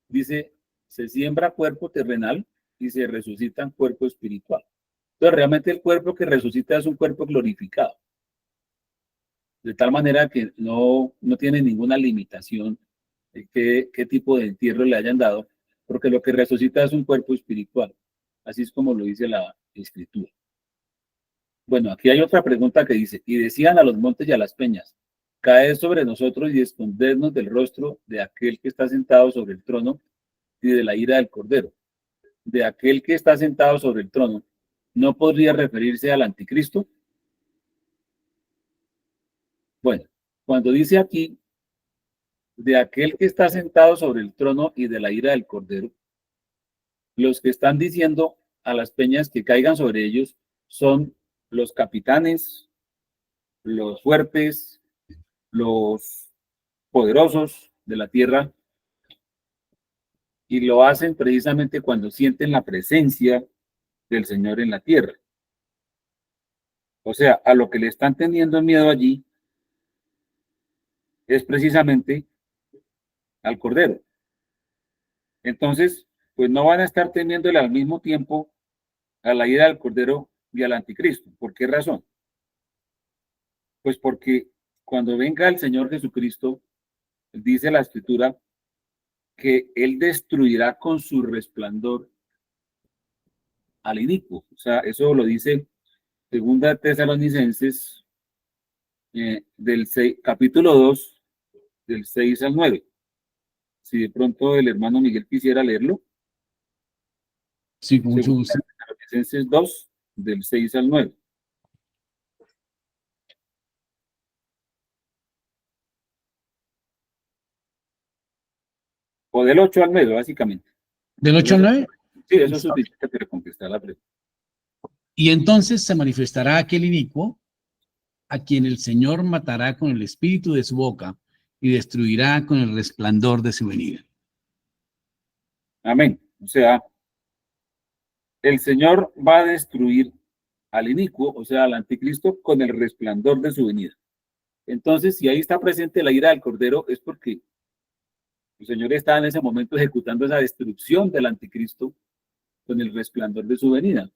dice, se siembra cuerpo terrenal y se resucita en cuerpo espiritual. Entonces, realmente el cuerpo que resucita es un cuerpo glorificado, de tal manera que no tiene ninguna limitación de qué tipo de entierro le hayan dado, porque lo que resucita es un cuerpo espiritual. Así es como lo dice la escritura. Bueno, aquí hay otra pregunta que dice, y decían a los montes y a las peñas, caed sobre nosotros y escondernos del rostro de aquel que está sentado sobre el trono y de la ira del Cordero. De aquel que está sentado sobre el trono, ¿no podría referirse al anticristo? Bueno, cuando dice aquí, de aquel que está sentado sobre el trono y de la ira del Cordero, los que están diciendo a las peñas que caigan sobre ellos son los capitanes, los fuertes, los poderosos de la tierra, y lo hacen precisamente cuando sienten la presencia del Señor en la tierra. O sea, a lo que le están teniendo miedo allí es precisamente al Cordero. Entonces, pues no van a estar temiéndole al mismo tiempo a la ira del Cordero y al anticristo. ¿Por qué razón? Pues porque cuando venga el Señor Jesucristo, dice la Escritura, que Él destruirá con su resplandor al inicuo. O sea, eso lo dice Segunda Tesalonicenses capítulo 2, del 6 al 9. Si de pronto el hermano Miguel quisiera leerlo. Sí, con mucho Segunda gusto. Tesalonicenses 2, del 6 al 9. O del 8 al 9, básicamente. ¿Del 8 al 9? Sí, eso es suficiente para contestar la pregunta. Y entonces se manifestará aquel inicuo a quien el Señor matará con el espíritu de su boca y destruirá con el resplandor de su venida. Amén. O sea, el Señor va a destruir al inicuo, o sea, al anticristo, con el resplandor de su venida. Entonces, si ahí está presente la ira del Cordero, es porque el Señor está en ese momento ejecutando esa destrucción del anticristo con el resplandor de su venida.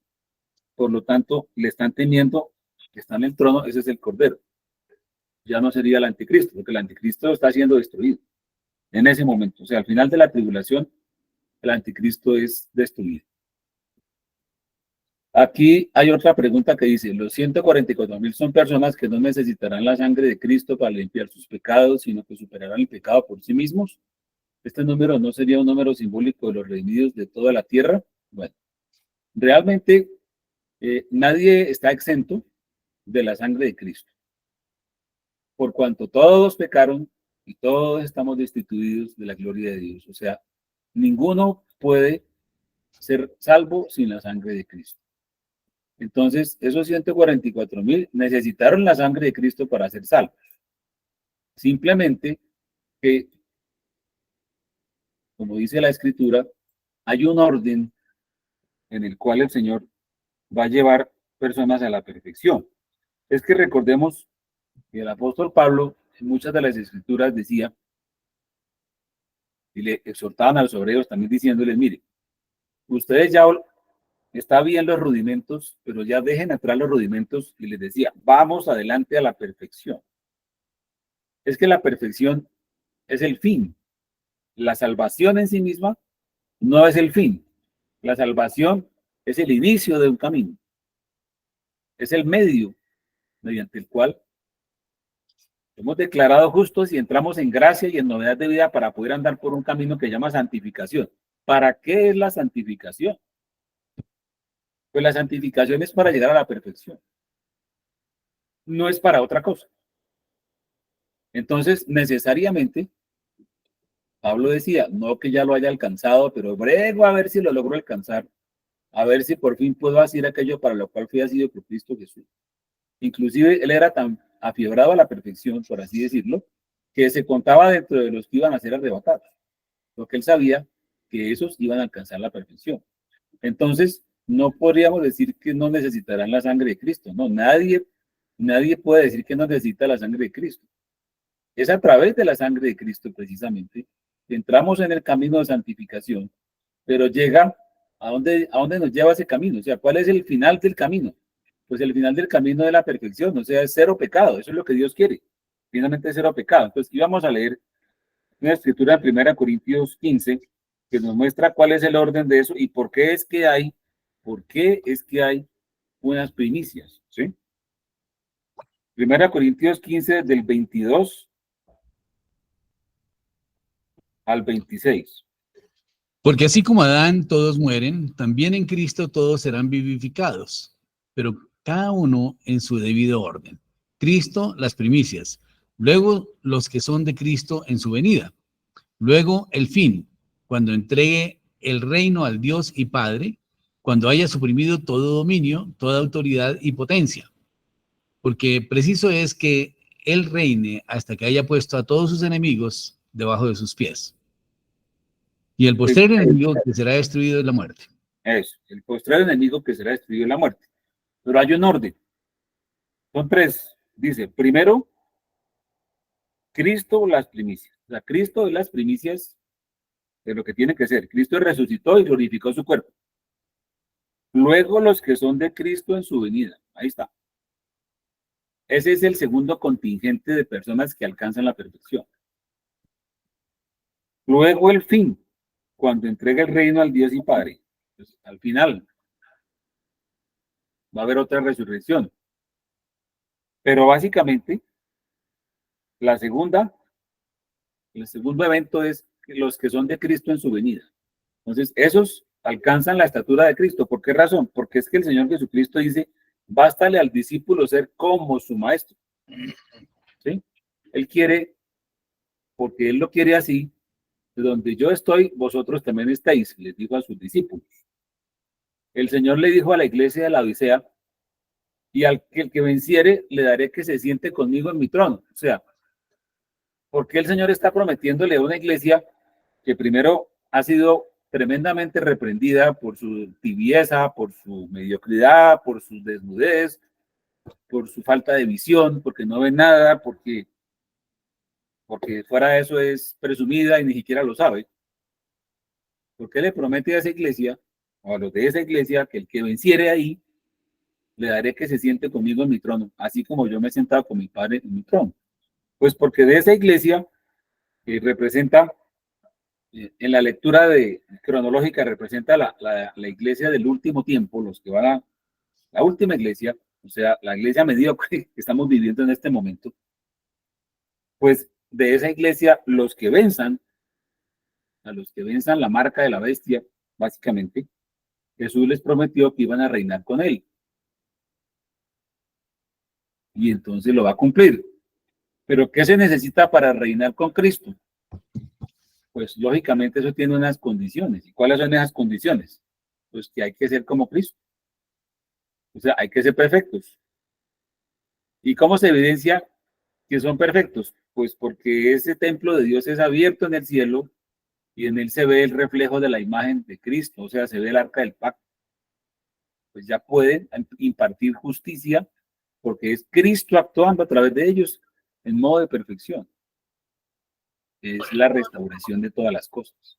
Por lo tanto, le están temiendo, que está en el trono, ese es el Cordero. Ya no sería el anticristo, porque el anticristo está siendo destruido en ese momento. O sea, al final de la tribulación, el anticristo es destruido. Aquí hay otra pregunta que dice, los 144,000 son personas que no necesitarán la sangre de Cristo para limpiar sus pecados, sino que superarán el pecado por sí mismos. ¿Este número no sería un número simbólico de los redimidos de toda la tierra? Bueno, realmente nadie está exento de la sangre de Cristo. Por cuanto todos pecaron y todos estamos destituidos de la gloria de Dios. O sea, ninguno puede ser salvo sin la sangre de Cristo. Entonces, esos 144,000 necesitaron la sangre de Cristo para ser salvos. Simplemente que, como dice la Escritura, hay un orden en el cual el Señor va a llevar personas a la perfección. Es que recordemos que el apóstol Pablo en muchas de las Escrituras decía, y le exhortaban a los obreros también diciéndoles, mire, ustedes ya está bien los rudimentos, pero ya dejen atrás los rudimentos y les decía, vamos adelante a la perfección. Es que la perfección es el fin. La salvación en sí misma no es el fin. La salvación es el inicio de un camino. Es el medio mediante el cual hemos declarado justos y entramos en gracia y en novedad de vida para poder andar por un camino que llama santificación. ¿Para qué es la santificación? Pues la santificación es para llegar a la perfección. No es para otra cosa. Entonces, necesariamente, Pablo decía, no que ya lo haya alcanzado, pero brego a ver si lo logro alcanzar, a ver si por fin puedo hacer aquello para lo cual fui asido por Cristo Jesús. Inclusive él era tan afiebrado a la perfección, por así decirlo, que se contaba dentro de los que iban a ser arrebatados, porque él sabía que esos iban a alcanzar la perfección. Entonces, no podríamos decir que no necesitarán la sangre de Cristo, no, nadie puede decir que no necesita la sangre de Cristo. Es a través de la sangre de Cristo precisamente que entramos en el camino de santificación, pero llega a dónde nos lleva ese camino, o sea, ¿cuál es el final del camino? Pues el final del camino de la perfección, o sea, es cero pecado, eso es lo que Dios quiere, finalmente cero pecado. Entonces, aquí vamos a leer una escritura en 1 Corintios 15, que nos muestra cuál es el orden de eso y por qué es que hay unas primicias, ¿sí? 1 Corintios 15, del 22 al 26. Porque así como Adán todos mueren, también en Cristo todos serán vivificados, pero cada uno en su debido orden. Cristo las primicias, luego los que son de Cristo en su venida, luego el fin, cuando entregue el reino al Dios y Padre, cuando haya suprimido todo dominio, toda autoridad y potencia. Porque preciso es que Él reine hasta que haya puesto a todos sus enemigos debajo de sus pies. Y el postrer enemigo que será destruido es la muerte. Eso, el postrer enemigo que será destruido es la muerte. Pero hay un orden. Son tres. Dice, primero, Cristo las primicias. O sea, Cristo es las primicias de lo que tiene que ser. Cristo resucitó y glorificó su cuerpo. Luego los que son de Cristo en su venida. Ahí está. Ese es el segundo contingente de personas que alcanzan la perfección. Luego el fin, cuando entrega el reino al Dios y Padre. Pues, al final va a haber otra resurrección. Pero básicamente, la segunda, el segundo evento es los que son de Cristo en su venida. Entonces, esos alcanzan la estatura de Cristo. ¿Por qué razón? Porque es que el Señor Jesucristo dice, bástale al discípulo ser como su maestro. ¿Sí? Él quiere, porque Él lo quiere así, de donde yo estoy, vosotros también estáis, les dijo a sus discípulos. El Señor le dijo a la iglesia de la Odisea, y al que el que venciere, le daré que se siente conmigo en mi trono. O sea, porque el Señor está prometiéndole a una iglesia que primero ha sido tremendamente reprendida por su tibieza, por su mediocridad, por su desnudez, por su falta de visión, porque no ve nada, porque fuera de eso es presumida y ni siquiera lo sabe. Porque le promete a esa iglesia, o a los de esa iglesia, que el que venciere ahí, le daré que se siente conmigo en mi trono, así como yo me he sentado con mi Padre en mi trono. Pues porque de esa iglesia, que representa, en la lectura cronológica, representa la iglesia del último tiempo, los que van a la última iglesia, o sea, la iglesia mediocre que estamos viviendo en este momento, pues de esa iglesia, los que venzan, a los que venzan la marca de la bestia, básicamente, Jesús les prometió que iban a reinar con él. Y entonces lo va a cumplir. Pero ¿qué se necesita para reinar con Cristo? Pues lógicamente eso tiene unas condiciones. ¿Y cuáles son esas condiciones? Pues que hay que ser como Cristo. O sea, hay que ser perfectos. ¿Y cómo se evidencia que son perfectos? Pues porque ese templo de Dios es abierto en el cielo y en él se ve el reflejo de la imagen de Cristo, o sea, se ve el arca del pacto. Pues ya pueden impartir justicia porque es Cristo actuando a través de ellos en modo de perfección. Es la restauración de todas las cosas.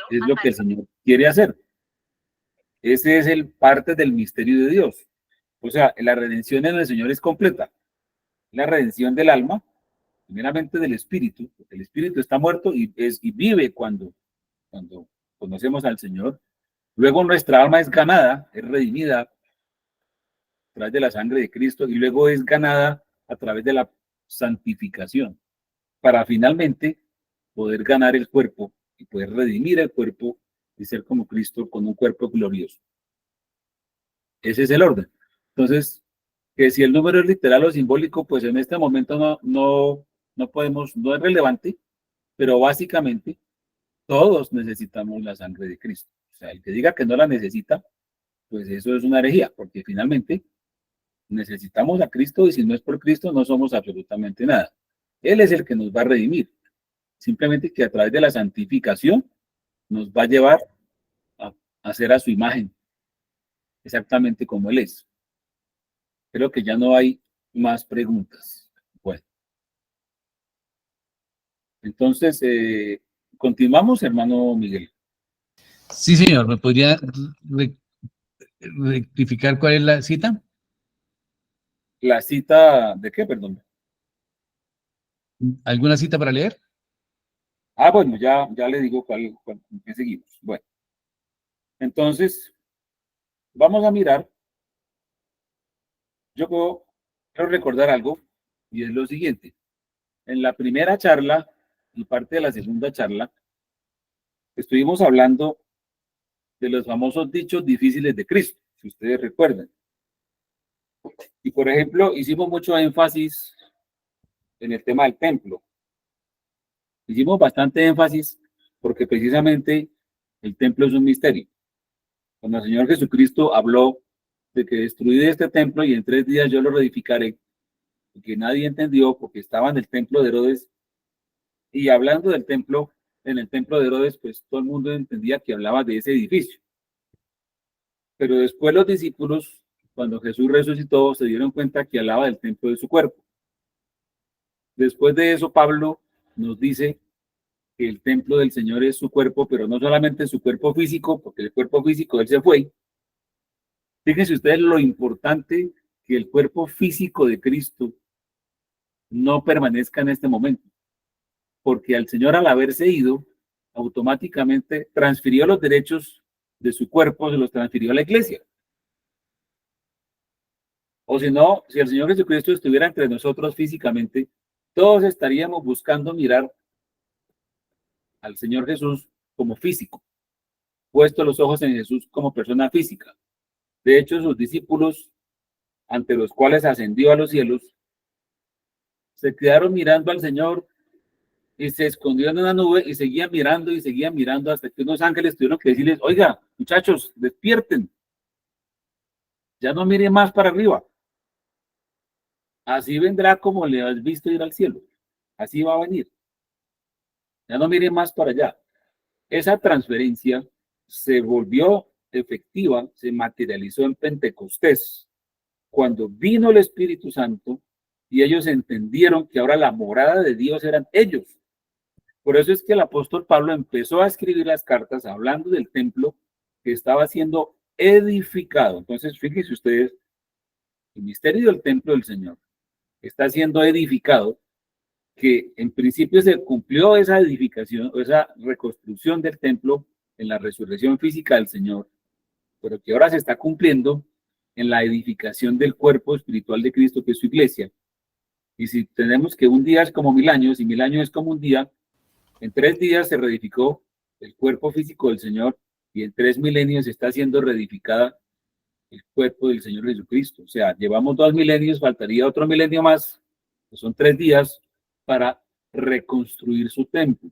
Es lo que el Señor quiere hacer. Ese es el parte del misterio de Dios. O sea, la redención en el Señor es completa. La redención del alma, primeramente del espíritu, porque el espíritu está muerto y vive cuando conocemos al Señor. Luego nuestra alma es ganada, es redimida a través de la sangre de Cristo y luego es ganada a través de la santificación, para finalmente poder ganar el cuerpo y poder redimir el cuerpo y ser como Cristo con un cuerpo glorioso. Ese es el orden. Entonces, que si el número es literal o simbólico, pues en este momento no podemos, no es relevante, pero básicamente todos necesitamos la sangre de Cristo. O sea, el que diga que no la necesita, pues eso es una herejía, porque finalmente necesitamos a Cristo y si no es por Cristo no somos absolutamente nada. Él es el que nos va a redimir. Simplemente que a través de la santificación nos va a llevar a hacer a su imagen, exactamente como Él es. Creo que ya no hay más preguntas. Bueno, entonces, continuamos, hermano Miguel. Sí, señor. ¿Me podría rectificar cuál es la cita? La cita de qué, perdón. ¿Alguna cita para leer? Ah, bueno, ya le digo con qué seguimos. Bueno, entonces, vamos a mirar. Yo quiero recordar algo, y es lo siguiente. En la primera charla y parte de la segunda charla, estuvimos hablando de los famosos dichos difíciles de Cristo, si ustedes recuerdan. Y por ejemplo, hicimos mucho énfasis en el tema del templo. Hicimos bastante énfasis porque precisamente el templo es un misterio. Cuando el Señor Jesucristo habló de que destruiré este templo y en 3 días yo lo reedificaré, y que nadie entendió porque estaba en el templo de Herodes, y hablando del templo, en el templo de Herodes, pues todo el mundo entendía que hablaba de ese edificio. Pero después los discípulos, cuando Jesús resucitó, se dieron cuenta que hablaba del templo de su cuerpo. Después de eso, Pablo nos dice que el templo del Señor es su cuerpo, pero no solamente su cuerpo físico, porque el cuerpo físico de él se fue. Fíjense ustedes lo importante que el cuerpo físico de Cristo no permanezca en este momento, porque al Señor, al haberse ido, automáticamente transfirió los derechos de su cuerpo, se los transfirió a la iglesia. O si no, si el Señor Jesucristo estuviera entre nosotros físicamente, todos estaríamos buscando mirar al Señor Jesús como físico, puesto los ojos en Jesús como persona física. De hecho, sus discípulos, ante los cuales ascendió a los cielos, se quedaron mirando al Señor y se escondieron en una nube y seguían mirando hasta que unos ángeles tuvieron que decirles: oiga, muchachos, despierten, ya no miren más para arriba. Así vendrá como le has visto ir al cielo, así va a venir. Ya no miren más para allá. Esa transferencia se volvió efectiva, se materializó en Pentecostés, cuando vino el Espíritu Santo y ellos entendieron que ahora la morada de Dios eran ellos. Por eso es que el apóstol Pablo empezó a escribir las cartas hablando del templo que estaba siendo edificado. Entonces, fíjense ustedes, el misterio del templo del Señor está siendo edificado, que en principio se cumplió esa edificación, o esa reconstrucción del templo en la resurrección física del Señor, pero que ahora se está cumpliendo en la edificación del cuerpo espiritual de Cristo, que es su iglesia. Y si tenemos que un día es como 1000 años y 1000 años es como un día, en 3 días se reedificó el cuerpo físico del Señor y en 3 milenios está siendo reedificada el cuerpo del Señor Jesucristo. O sea, llevamos 2 milenios, faltaría otro milenio más, que son 3 días, para reconstruir su templo.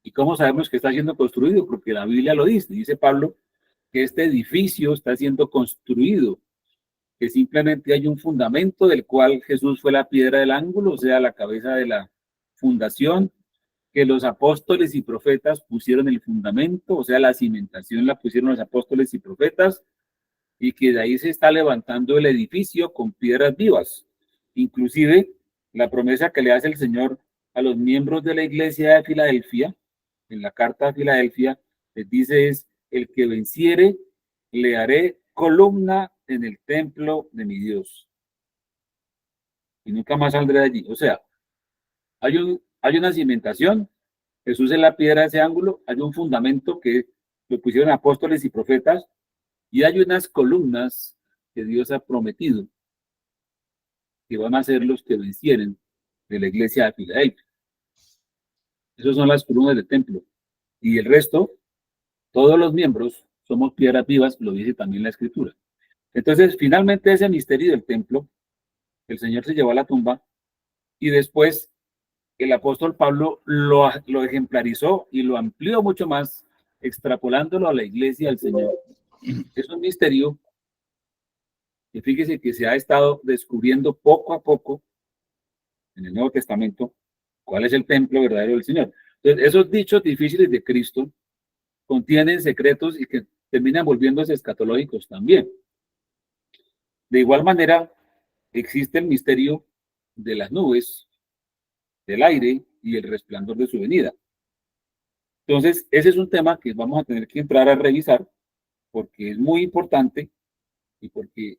¿Y cómo sabemos que está siendo construido? Porque la Biblia lo dice Pablo, que este edificio está siendo construido, que simplemente hay un fundamento del cual Jesús fue la piedra del ángulo, o sea, la cabeza de la fundación, que los apóstoles y profetas pusieron el fundamento, o sea, la cimentación la pusieron los apóstoles y profetas, y que de ahí se está levantando el edificio con piedras vivas. Inclusive, la promesa que le hace el Señor a los miembros de la iglesia de Filadelfia, en la carta de Filadelfia, les dice es: el que venciere, le haré columna en el templo de mi Dios, y nunca más saldré de allí. O sea, hay una cimentación, Jesús es la piedra de ese ángulo, hay un fundamento que lo pusieron apóstoles y profetas, y hay unas columnas que Dios ha prometido que van a ser los que vencieren de la iglesia de Filadelfia. Esas son las columnas del templo. Y el resto, todos los miembros, somos piedras vivas, lo dice también la Escritura. Entonces, finalmente ese misterio del templo, el Señor se llevó a la tumba y después el apóstol Pablo lo ejemplarizó y lo amplió mucho más, extrapolándolo a la iglesia del Señor. Es un misterio y fíjese que se ha estado descubriendo poco a poco en el Nuevo Testamento cuál es el templo verdadero del Señor. Entonces, esos dichos difíciles de Cristo contienen secretos y que terminan volviéndose escatológicos también. De igual manera, existe el misterio de las nubes, del aire y el resplandor de su venida. Entonces, ese es un tema que vamos a tener que entrar a revisar porque es muy importante y porque,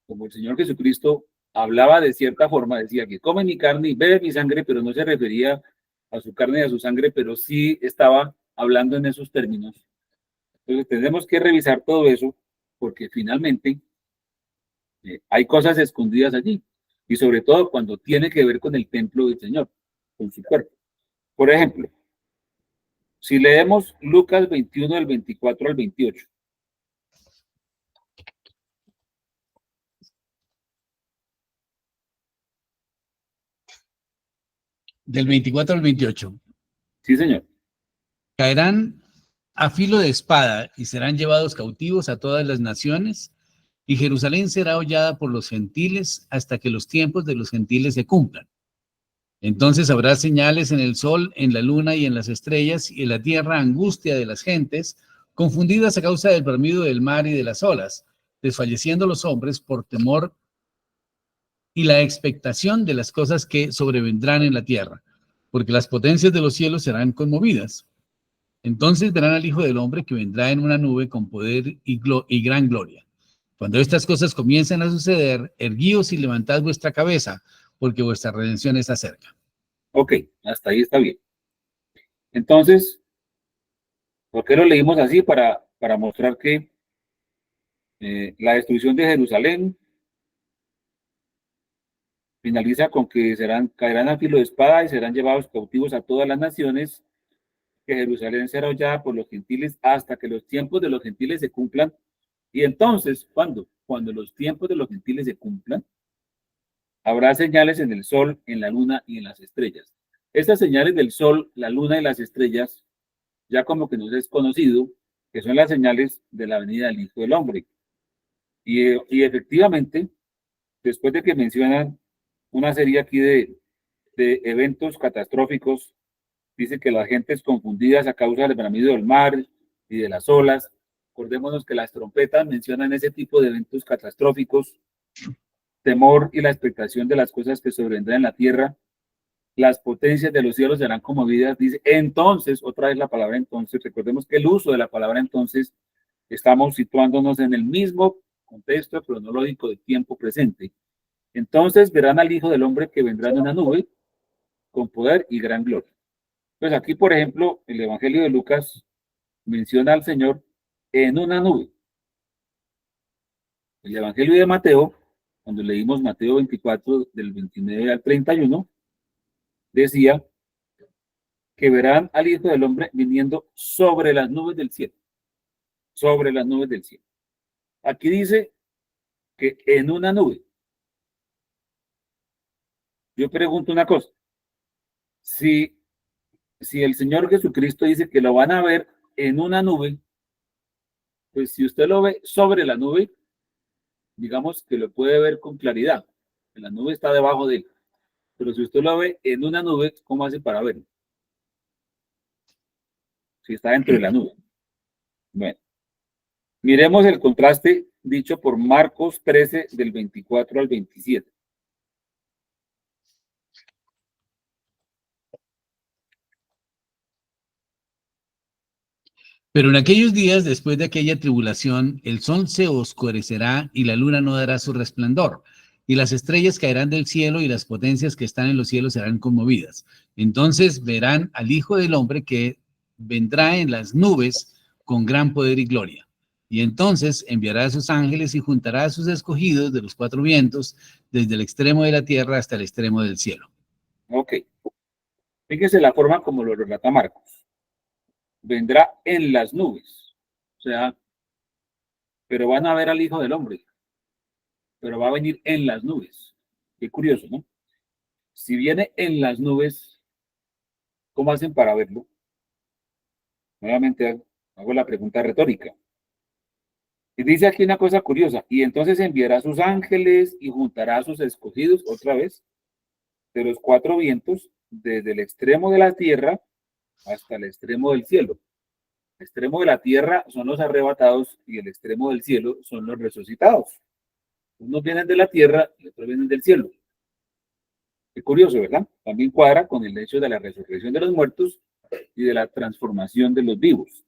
como el Señor Jesucristo hablaba de cierta forma, decía que come mi carne y bebe mi sangre, pero no se refería a su carne y a su sangre, pero sí estaba hablando en esos términos. Entonces, tenemos que revisar todo eso porque finalmente hay cosas escondidas allí, y sobre todo cuando tiene que ver con el templo del Señor, con su cuerpo. Por ejemplo, si leemos Lucas 21, del 24 al 28. Del 24 al 28. Sí, señor. Caerán a filo de espada y serán llevados cautivos a todas las naciones, y Jerusalén será hollada por los gentiles hasta que los tiempos de los gentiles se cumplan. Entonces habrá señales en el sol, en la luna y en las estrellas, y en la tierra angustia de las gentes, confundidas a causa del bramido del mar y de las olas, desfalleciendo los hombres por temor y la expectación de las cosas que sobrevendrán en la tierra, porque las potencias de los cielos serán conmovidas. Entonces verán al Hijo del Hombre que vendrá en una nube con poder y gran gloria. Cuando estas cosas comiencen a suceder, erguíos y levantad vuestra cabeza, porque vuestra redención está cerca. Ok, hasta ahí está bien. Entonces, ¿por qué lo leímos así? Para mostrar que la destrucción de Jerusalén finaliza con que caerán a filo de espada y serán llevados cautivos a todas las naciones, que Jerusalén será hollada por los gentiles hasta que los tiempos de los gentiles se cumplan. Y entonces, ¿cuándo? Cuando los tiempos de los gentiles se cumplan, habrá señales en el sol, en la luna y en las estrellas. Estas señales del sol, la luna y las estrellas, ya como que nos es conocido, que son las señales de la venida del Hijo del Hombre. Y efectivamente, después de que mencionan una serie aquí de eventos catastróficos, dice que las gentes confundidas a causa del bramido del mar y de las olas. Acordémonos que las trompetas mencionan ese tipo de eventos catastróficos, temor y la expectación de las cosas que sobrevendrán en la tierra. Las potencias de los cielos serán conmovidas, dice. Entonces, otra vez la palabra entonces, recordemos que el uso de la palabra entonces, estamos situándonos en el mismo contexto cronológico de tiempo presente. Entonces verán al Hijo del Hombre que vendrá en una nube con poder y gran gloria. Pues aquí, por ejemplo, el Evangelio de Lucas menciona al Señor en una nube. El Evangelio de Mateo, cuando leímos Mateo 24, del 29 al 31, decía que verán al Hijo del Hombre viniendo sobre las nubes del cielo. Sobre las nubes del cielo. Aquí dice que en una nube. Yo pregunto una cosa. Si el Señor Jesucristo dice que lo van a ver en una nube, pues si usted lo ve sobre la nube, digamos que lo puede ver con claridad. La nube está debajo de él. Pero si usted lo ve en una nube, ¿cómo hace para verlo? Si está dentro de la nube. Bueno, miremos el contraste dicho por Marcos 13, del 24 al 27. Pero en aquellos días, después de aquella tribulación, el sol se oscurecerá y la luna no dará su resplandor, y las estrellas caerán del cielo y las potencias que están en los cielos serán conmovidas. Entonces verán al Hijo del Hombre que vendrá en las nubes con gran poder y gloria. Y entonces enviará a sus ángeles y juntará a sus escogidos de los cuatro vientos, desde el extremo de la tierra hasta el extremo del cielo. Ok. Fíjese la forma como lo relata Marcos. Vendrá en las nubes. O sea, pero van a ver al Hijo del Hombre. Pero va a venir en las nubes. Qué curioso, ¿no? Si viene en las nubes, ¿cómo hacen para verlo? Nuevamente hago la pregunta retórica. Y dice aquí una cosa curiosa, y entonces enviará a sus ángeles y juntará a sus escogidos otra vez de los cuatro vientos, desde el extremo de la tierra hasta el extremo del cielo. El extremo de la tierra son los arrebatados y el extremo del cielo son los resucitados. Unos vienen de la tierra y otros vienen del cielo. Qué curioso, ¿verdad? También cuadra con el hecho de la resurrección de los muertos y de la transformación de los vivos.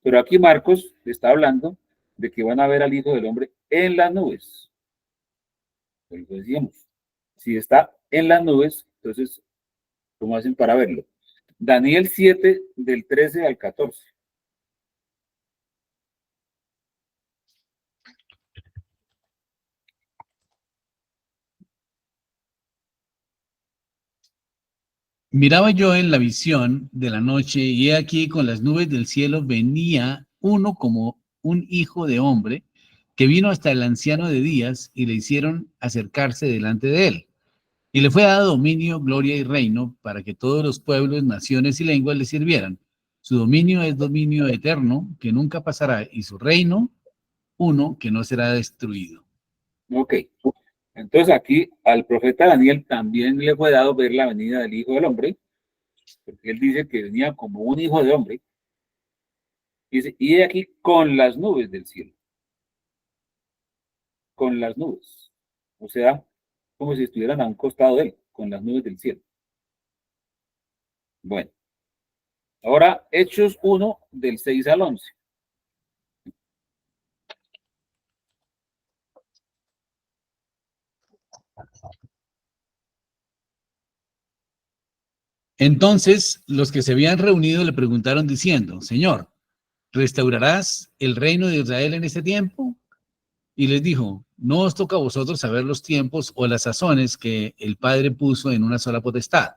Pero aquí Marcos está hablando de que van a ver al Hijo del Hombre en las nubes. Pues lo decíamos. Si está en las nubes, entonces, ¿cómo hacen para verlo? Daniel 7, del 13 al 14. Miraba yo en la visión de la noche, y he aquí con las nubes del cielo venía uno como un hijo de hombre, que vino hasta el anciano de días y le hicieron acercarse delante de él. Y le fue dado dominio, gloria y reino para que todos los pueblos, naciones y lenguas le sirvieran. Su dominio es dominio eterno, que nunca pasará, y su reino, uno que no será destruido. Ok. Entonces aquí al profeta Daniel también le fue dado ver la venida del Hijo del Hombre, porque él dice que venía como un hijo de hombre. Dice, y he aquí con las nubes del cielo. con las nubes. O sea, como si estuvieran a un costado de él, con las nubes del cielo. Bueno, ahora Hechos 1, del 6 al 11. Entonces los que se habían reunido le preguntaron diciendo, Señor, ¿restaurarás el reino de Israel en este tiempo? Y les dijo, no os toca a vosotros saber los tiempos o las sazones que el Padre puso en una sola potestad,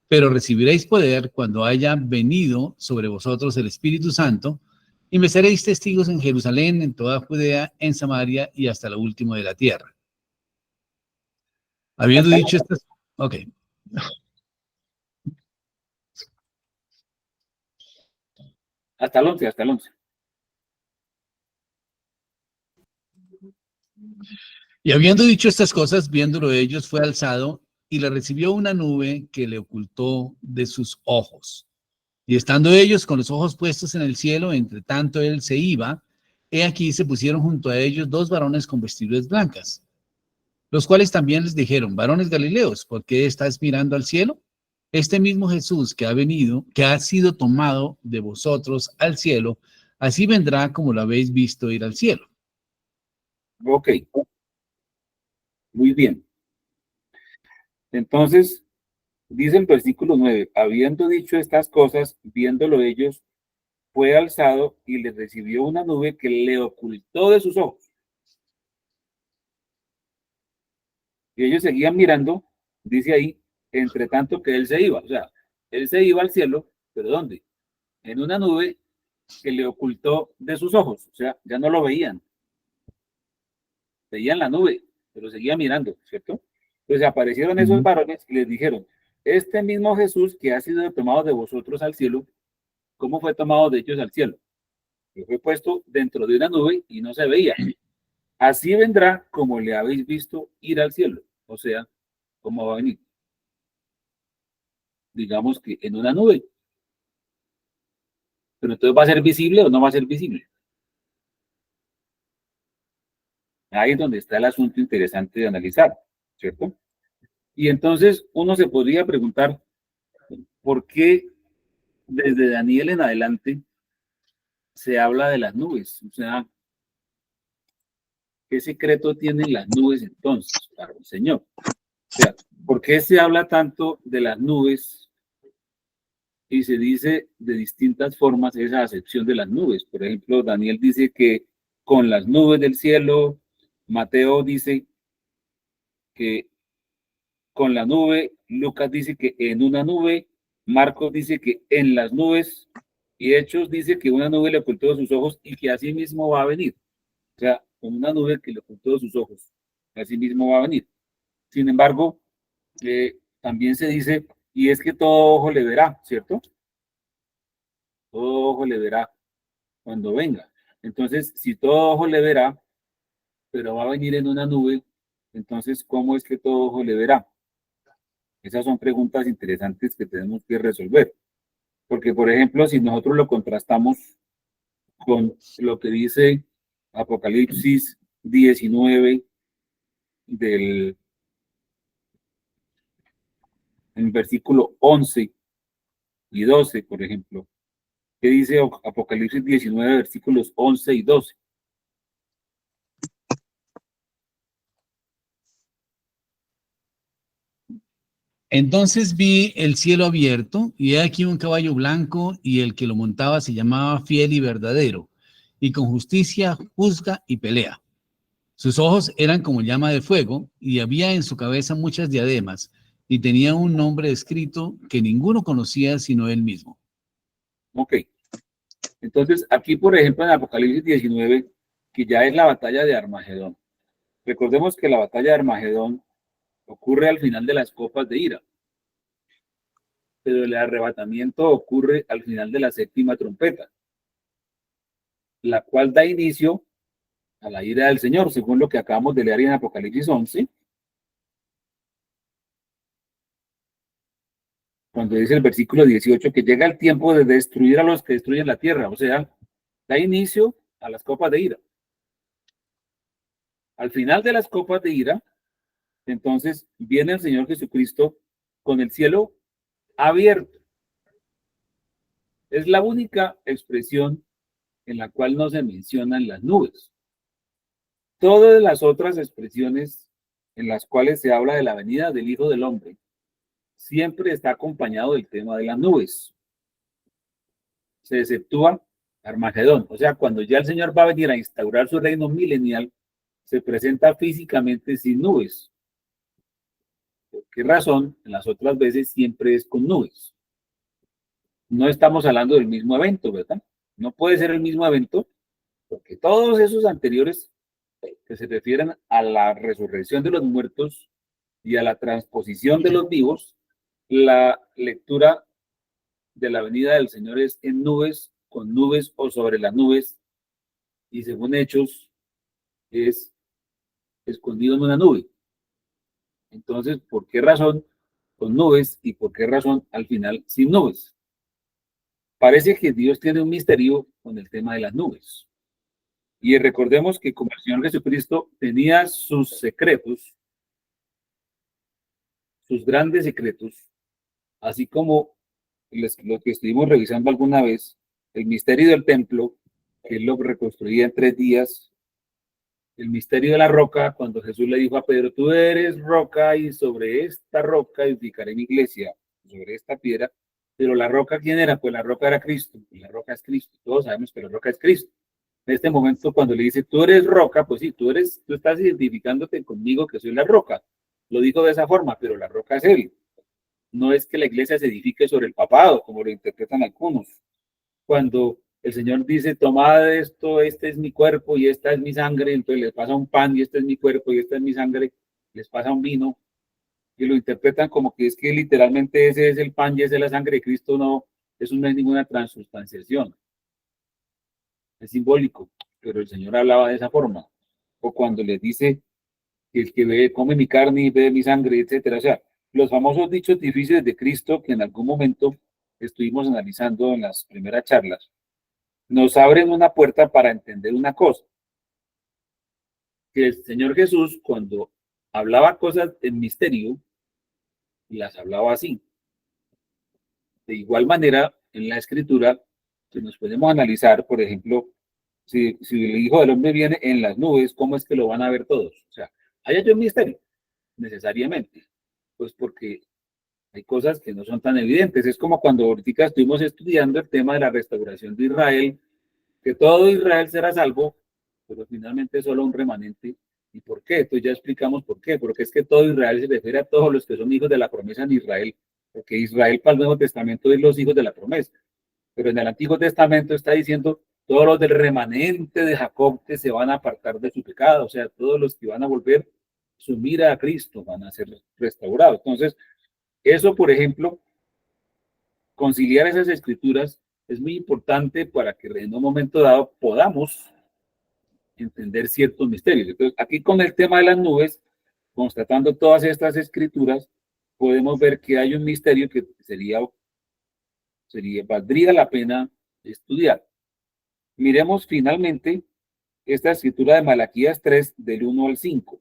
pero recibiréis poder cuando haya venido sobre vosotros el Espíritu Santo, y me seréis testigos en Jerusalén, en toda Judea, en Samaria y hasta lo último de la tierra. Habiendo dicho estas... Ok. Hasta el 11, hasta el 11. Y habiendo dicho estas cosas, viéndolo ellos, fue alzado y le recibió una nube que le ocultó de sus ojos. Y estando ellos con los ojos puestos en el cielo, entre tanto él se iba, he aquí se pusieron junto a ellos dos varones con vestiduras blancas, los cuales también les dijeron, varones galileos, ¿por qué estáis mirando al cielo? Este mismo Jesús que ha venido, que ha sido tomado de vosotros al cielo, así vendrá como lo habéis visto ir al cielo. Ok, muy bien. Entonces, dice el versículo 9, habiendo dicho estas cosas, viéndolo ellos, fue alzado y le recibió una nube que le ocultó de sus ojos. Y ellos seguían mirando, dice ahí, entre tanto que él se iba. O sea, él se iba al cielo, ¿pero dónde? En una nube que le ocultó de sus ojos. O sea, ya no lo veían. Veían la nube, pero seguían mirando, ¿cierto? Entonces aparecieron esos varones y les dijeron, este mismo Jesús que ha sido tomado de vosotros al cielo, ¿cómo fue tomado de ellos al cielo? Que fue puesto dentro de una nube y no se veía. Así vendrá como le habéis visto ir al cielo. O sea, ¿cómo va a venir? Digamos que en una nube. Pero entonces, ¿va a ser visible o no va a ser visible? Ahí es donde está el asunto interesante de analizar, ¿cierto? Y entonces uno se podría preguntar, ¿por qué desde Daniel en adelante se habla de las nubes? O sea, ¿qué secreto tienen las nubes entonces para el Señor? O sea, ¿por qué se habla tanto de las nubes y se dice de distintas formas esa acepción de las nubes? Por ejemplo, Daniel dice que con las nubes del cielo, Mateo dice que con la nube, Lucas dice que en una nube, Marcos dice que en las nubes, y Hechos dice que una nube le ocultó sus ojos y que así mismo va a venir. O sea, con una nube que le ocultó sus ojos, así mismo va a venir. Sin embargo, también se dice, y es que todo ojo le verá, ¿cierto? Todo ojo le verá cuando venga. Entonces, si todo ojo le verá, pero va a venir en una nube, entonces, ¿cómo es que todo ojo le verá? Esas son preguntas interesantes que tenemos que resolver. Porque, por ejemplo, si nosotros lo contrastamos con lo que dice Apocalipsis 19 en versículo 11 y 12, por ejemplo, ¿qué dice Apocalipsis 19, versículos 11 y 12? Entonces vi el cielo abierto, y he aquí un caballo blanco, y el que lo montaba se llamaba Fiel y Verdadero, y con justicia juzga y pelea. Sus ojos eran como llama de fuego, y había en su cabeza muchas diademas, y tenía un nombre escrito que ninguno conocía sino él mismo. Ok. Entonces, aquí, por ejemplo, en Apocalipsis 19, que ya es la batalla de Armagedón. Recordemos que la batalla de Armagedón ocurre al final de las copas de ira, pero el arrebatamiento ocurre al final de la séptima trompeta, la cual da inicio a la ira del Señor, según lo que acabamos de leer en Apocalipsis 11, cuando dice el versículo 18 que llega el tiempo de destruir a los que destruyen la tierra, o sea, da inicio a las copas de ira. Al final de las copas de ira, entonces viene el Señor Jesucristo con el cielo abierto. Es la única expresión en la cual no se mencionan las nubes. Todas las otras expresiones en las cuales se habla de la venida del Hijo del Hombre siempre está acompañado del tema de las nubes. Se exceptúa Armagedón, o sea, cuando ya el Señor va a venir a instaurar su reino milenial, se presenta físicamente sin nubes. ¿Por qué razón? En las otras veces siempre es con nubes. No estamos hablando del mismo evento, ¿verdad? No puede ser el mismo evento, porque todos esos anteriores que se refieren a la resurrección de los muertos y a la transposición de los vivos, la lectura de la venida del Señor es en nubes, con nubes o sobre las nubes, y según Hechos es escondido en una nube. Entonces, ¿por qué razón con nubes y por qué razón al final sin nubes? Parece que Dios tiene un misterio con el tema de las nubes. Y recordemos que como el Señor Jesucristo tenía sus secretos, sus grandes secretos, así como lo que estuvimos revisando alguna vez, el misterio del templo, que él lo reconstruía en 3 días, el misterio de la roca, cuando Jesús le dijo a Pedro, tú eres roca y sobre esta roca edificaré mi iglesia, sobre esta piedra, pero la roca, ¿quién era? Pues la roca era Cristo, y la roca es Cristo, todos sabemos que la roca es Cristo. En este momento, cuando le dice, tú eres roca, pues sí, tú estás identificándote conmigo que soy la roca. Lo dijo de esa forma, pero la roca es él. No es que la iglesia se edifique sobre el papado, como lo interpretan algunos. Cuando el Señor dice, tomad esto, este es mi cuerpo y esta es mi sangre, entonces les pasa un pan y este es mi cuerpo y esta es mi sangre, les pasa un vino, y lo interpretan como que es que literalmente ese es el pan y esa es la sangre de Cristo. No, eso no es ninguna transustanciación, es simbólico, pero el Señor hablaba de esa forma. O cuando les dice que el que ve, come mi carne y bebe mi sangre, etcétera. O sea, los famosos dichos difíciles de Cristo que en algún momento estuvimos analizando en las primeras charlas, nos abren una puerta para entender una cosa, que el Señor Jesús cuando hablaba cosas en misterio, las hablaba así. De igual manera, en la escritura, si nos podemos analizar, por ejemplo, si el Hijo del Hombre viene en las nubes, ¿cómo es que lo van a ver todos? O sea, ¿hay un misterio? Necesariamente. Pues porque hay cosas que no son tan evidentes. Es como cuando ahorita estuvimos estudiando el tema de la restauración de Israel, que todo Israel será salvo, pero finalmente solo un remanente. ¿Y por qué? Entonces ya explicamos por qué. Porque es que todo Israel se refiere a todos los que son hijos de la promesa en Israel. Porque Israel para el Nuevo Testamento es los hijos de la promesa. Pero en el Antiguo Testamento está diciendo todos los del remanente de Jacob que se van a apartar de su pecado. O sea, todos los que van a volver su mira a Cristo van a ser restaurados. Entonces, eso, por ejemplo, conciliar esas escrituras es muy importante para que en un momento dado podamos entender ciertos misterios. Entonces, aquí con el tema de las nubes, constatando todas estas escrituras, podemos ver que hay un misterio que valdría la pena estudiar. Miremos finalmente esta escritura de Malaquías 3, del 1 al 5.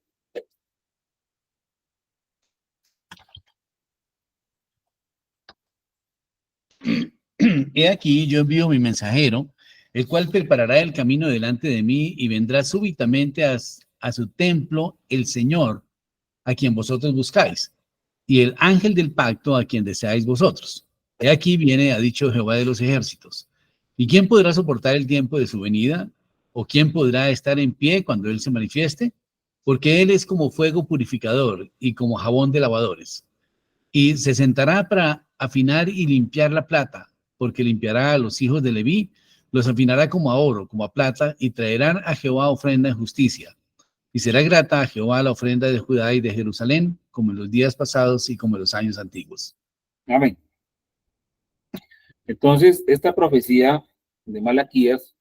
He aquí, yo envío mi mensajero, el cual preparará el camino delante de mí y vendrá súbitamente a su templo el Señor, a quien vosotros buscáis, y el ángel del pacto a quien deseáis vosotros. He aquí viene, ha dicho Jehová de los ejércitos. ¿Y quién podrá soportar el tiempo de su venida? ¿O quién podrá estar en pie cuando Él se manifieste? Porque Él es como fuego purificador y como jabón de lavadores. Y se sentará para afinar y limpiar la plata, porque limpiará a los hijos de Leví, los afinará como a oro, como a plata, y traerán a Jehová ofrenda en justicia. Y será grata a Jehová la ofrenda de Judá y de Jerusalén, como en los días pasados y como en los años antiguos. Amén. Entonces, esta profecía de Malaquías,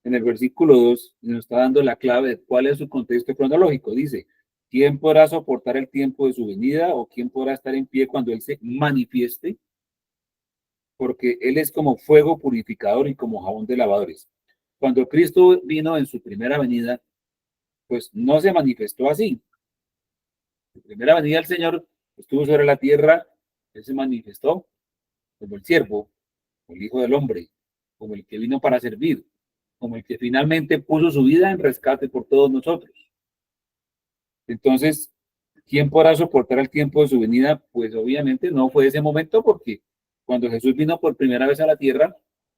en el versículo 2, nos está dando la clave de cuál es su contexto cronológico. Dice, ¿quién podrá soportar el tiempo de su venida o quién podrá estar en pie cuando Él se manifieste? Porque Él es como fuego purificador y como jabón de lavadores. Cuando Cristo vino en su primera venida, pues no se manifestó así. La primera venida del Señor estuvo sobre la tierra, Él se manifestó como el siervo, como el Hijo del Hombre, como el que vino para servir, como el que finalmente puso su vida en rescate por todos nosotros. Entonces, ¿quién podrá soportar el tiempo de su venida? Pues obviamente no fue ese momento, porque cuando Jesús vino por primera vez a la tierra,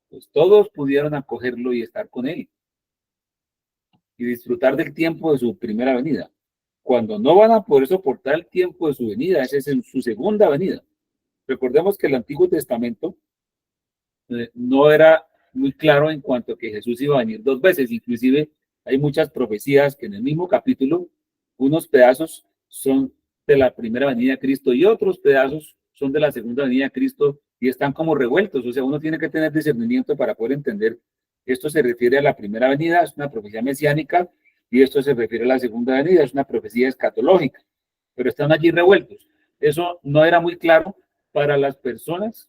pues todos pudieron acogerlo y estar con Él y disfrutar del tiempo de su primera venida. Cuando no van a poder soportar el tiempo de su venida, esa es su segunda venida. Recordemos que el Antiguo Testamento no era muy claro en cuanto a que Jesús iba a venir dos veces. Inclusive hay muchas profecías que en el mismo capítulo, unos pedazos son de la primera venida de Cristo y otros pedazos son de la segunda venida de Cristo y están como revueltos. O sea, uno tiene que tener discernimiento para poder entender. Esto se refiere a la primera venida, es una profecía mesiánica, y esto se refiere a la segunda venida, es una profecía escatológica, pero están allí revueltos. Eso no era muy claro para las personas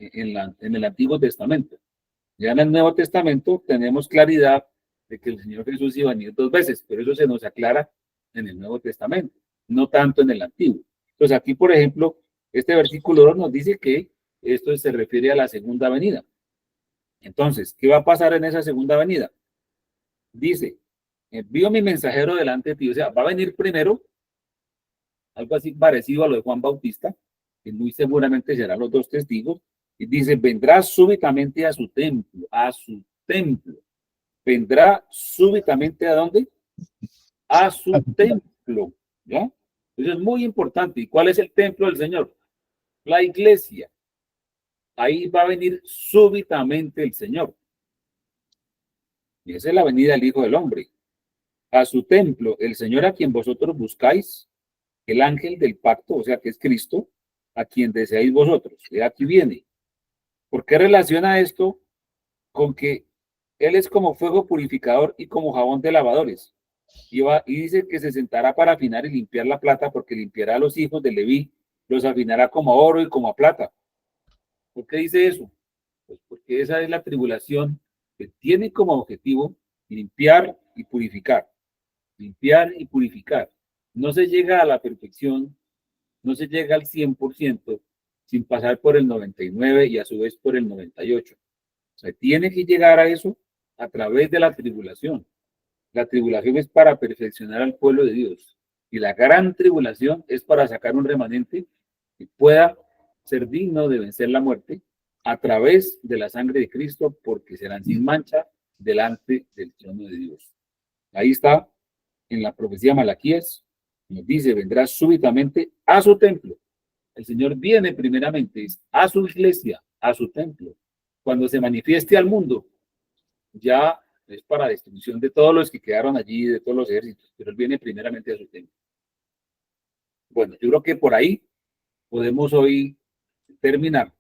en el Antiguo Testamento. Ya en el Nuevo Testamento tenemos claridad de que el Señor Jesús iba a venir dos veces, pero eso se nos aclara en el Nuevo Testamento, no tanto en el Antiguo. Entonces aquí, por ejemplo, este versículo 2 nos dice que esto se refiere a la segunda venida. Entonces, ¿qué va a pasar en esa segunda venida? Dice, envío mi mensajero delante de ti. O sea, va a venir primero, algo así parecido a lo de Juan Bautista, que muy seguramente serán los dos testigos, y dice, vendrá súbitamente a su templo, a su templo. Vendrá súbitamente ¿a dónde? A su templo, ¿ya? Eso es muy importante. ¿Y cuál es el templo del Señor? La iglesia. Ahí va a venir súbitamente el Señor. Y esa es la venida del Hijo del Hombre. A su templo, el Señor a quien vosotros buscáis, el ángel del pacto, o sea que es Cristo, a quien deseáis vosotros. Y aquí viene. ¿Por qué relaciona esto con que Él es como fuego purificador y como jabón de lavadores? Y dice que se sentará para afinar y limpiar la plata, porque limpiará a los hijos de Leví, los afinará como a oro y como a plata. ¿Por qué dice eso? Pues porque esa es la tribulación que tiene como objetivo limpiar y purificar. Limpiar y purificar. No se llega a la perfección, no se llega al 100% sin pasar por el 99 y a su vez por el 98. O sea, tiene que llegar a eso a través de la tribulación. La tribulación es para perfeccionar al pueblo de Dios. Y la gran tribulación es para sacar un remanente que pueda ser digno de vencer la muerte a través de la sangre de Cristo, porque serán sin mancha delante del trono de Dios. Ahí está en la profecía Malaquías, nos dice, vendrá súbitamente a su templo. El Señor viene primeramente a su iglesia, a su templo. Cuando se manifieste al mundo, ya es para destrucción de todos los que quedaron allí, de todos los ejércitos, pero Él viene primeramente a su templo. Bueno, yo creo que por ahí podemos hoy terminar.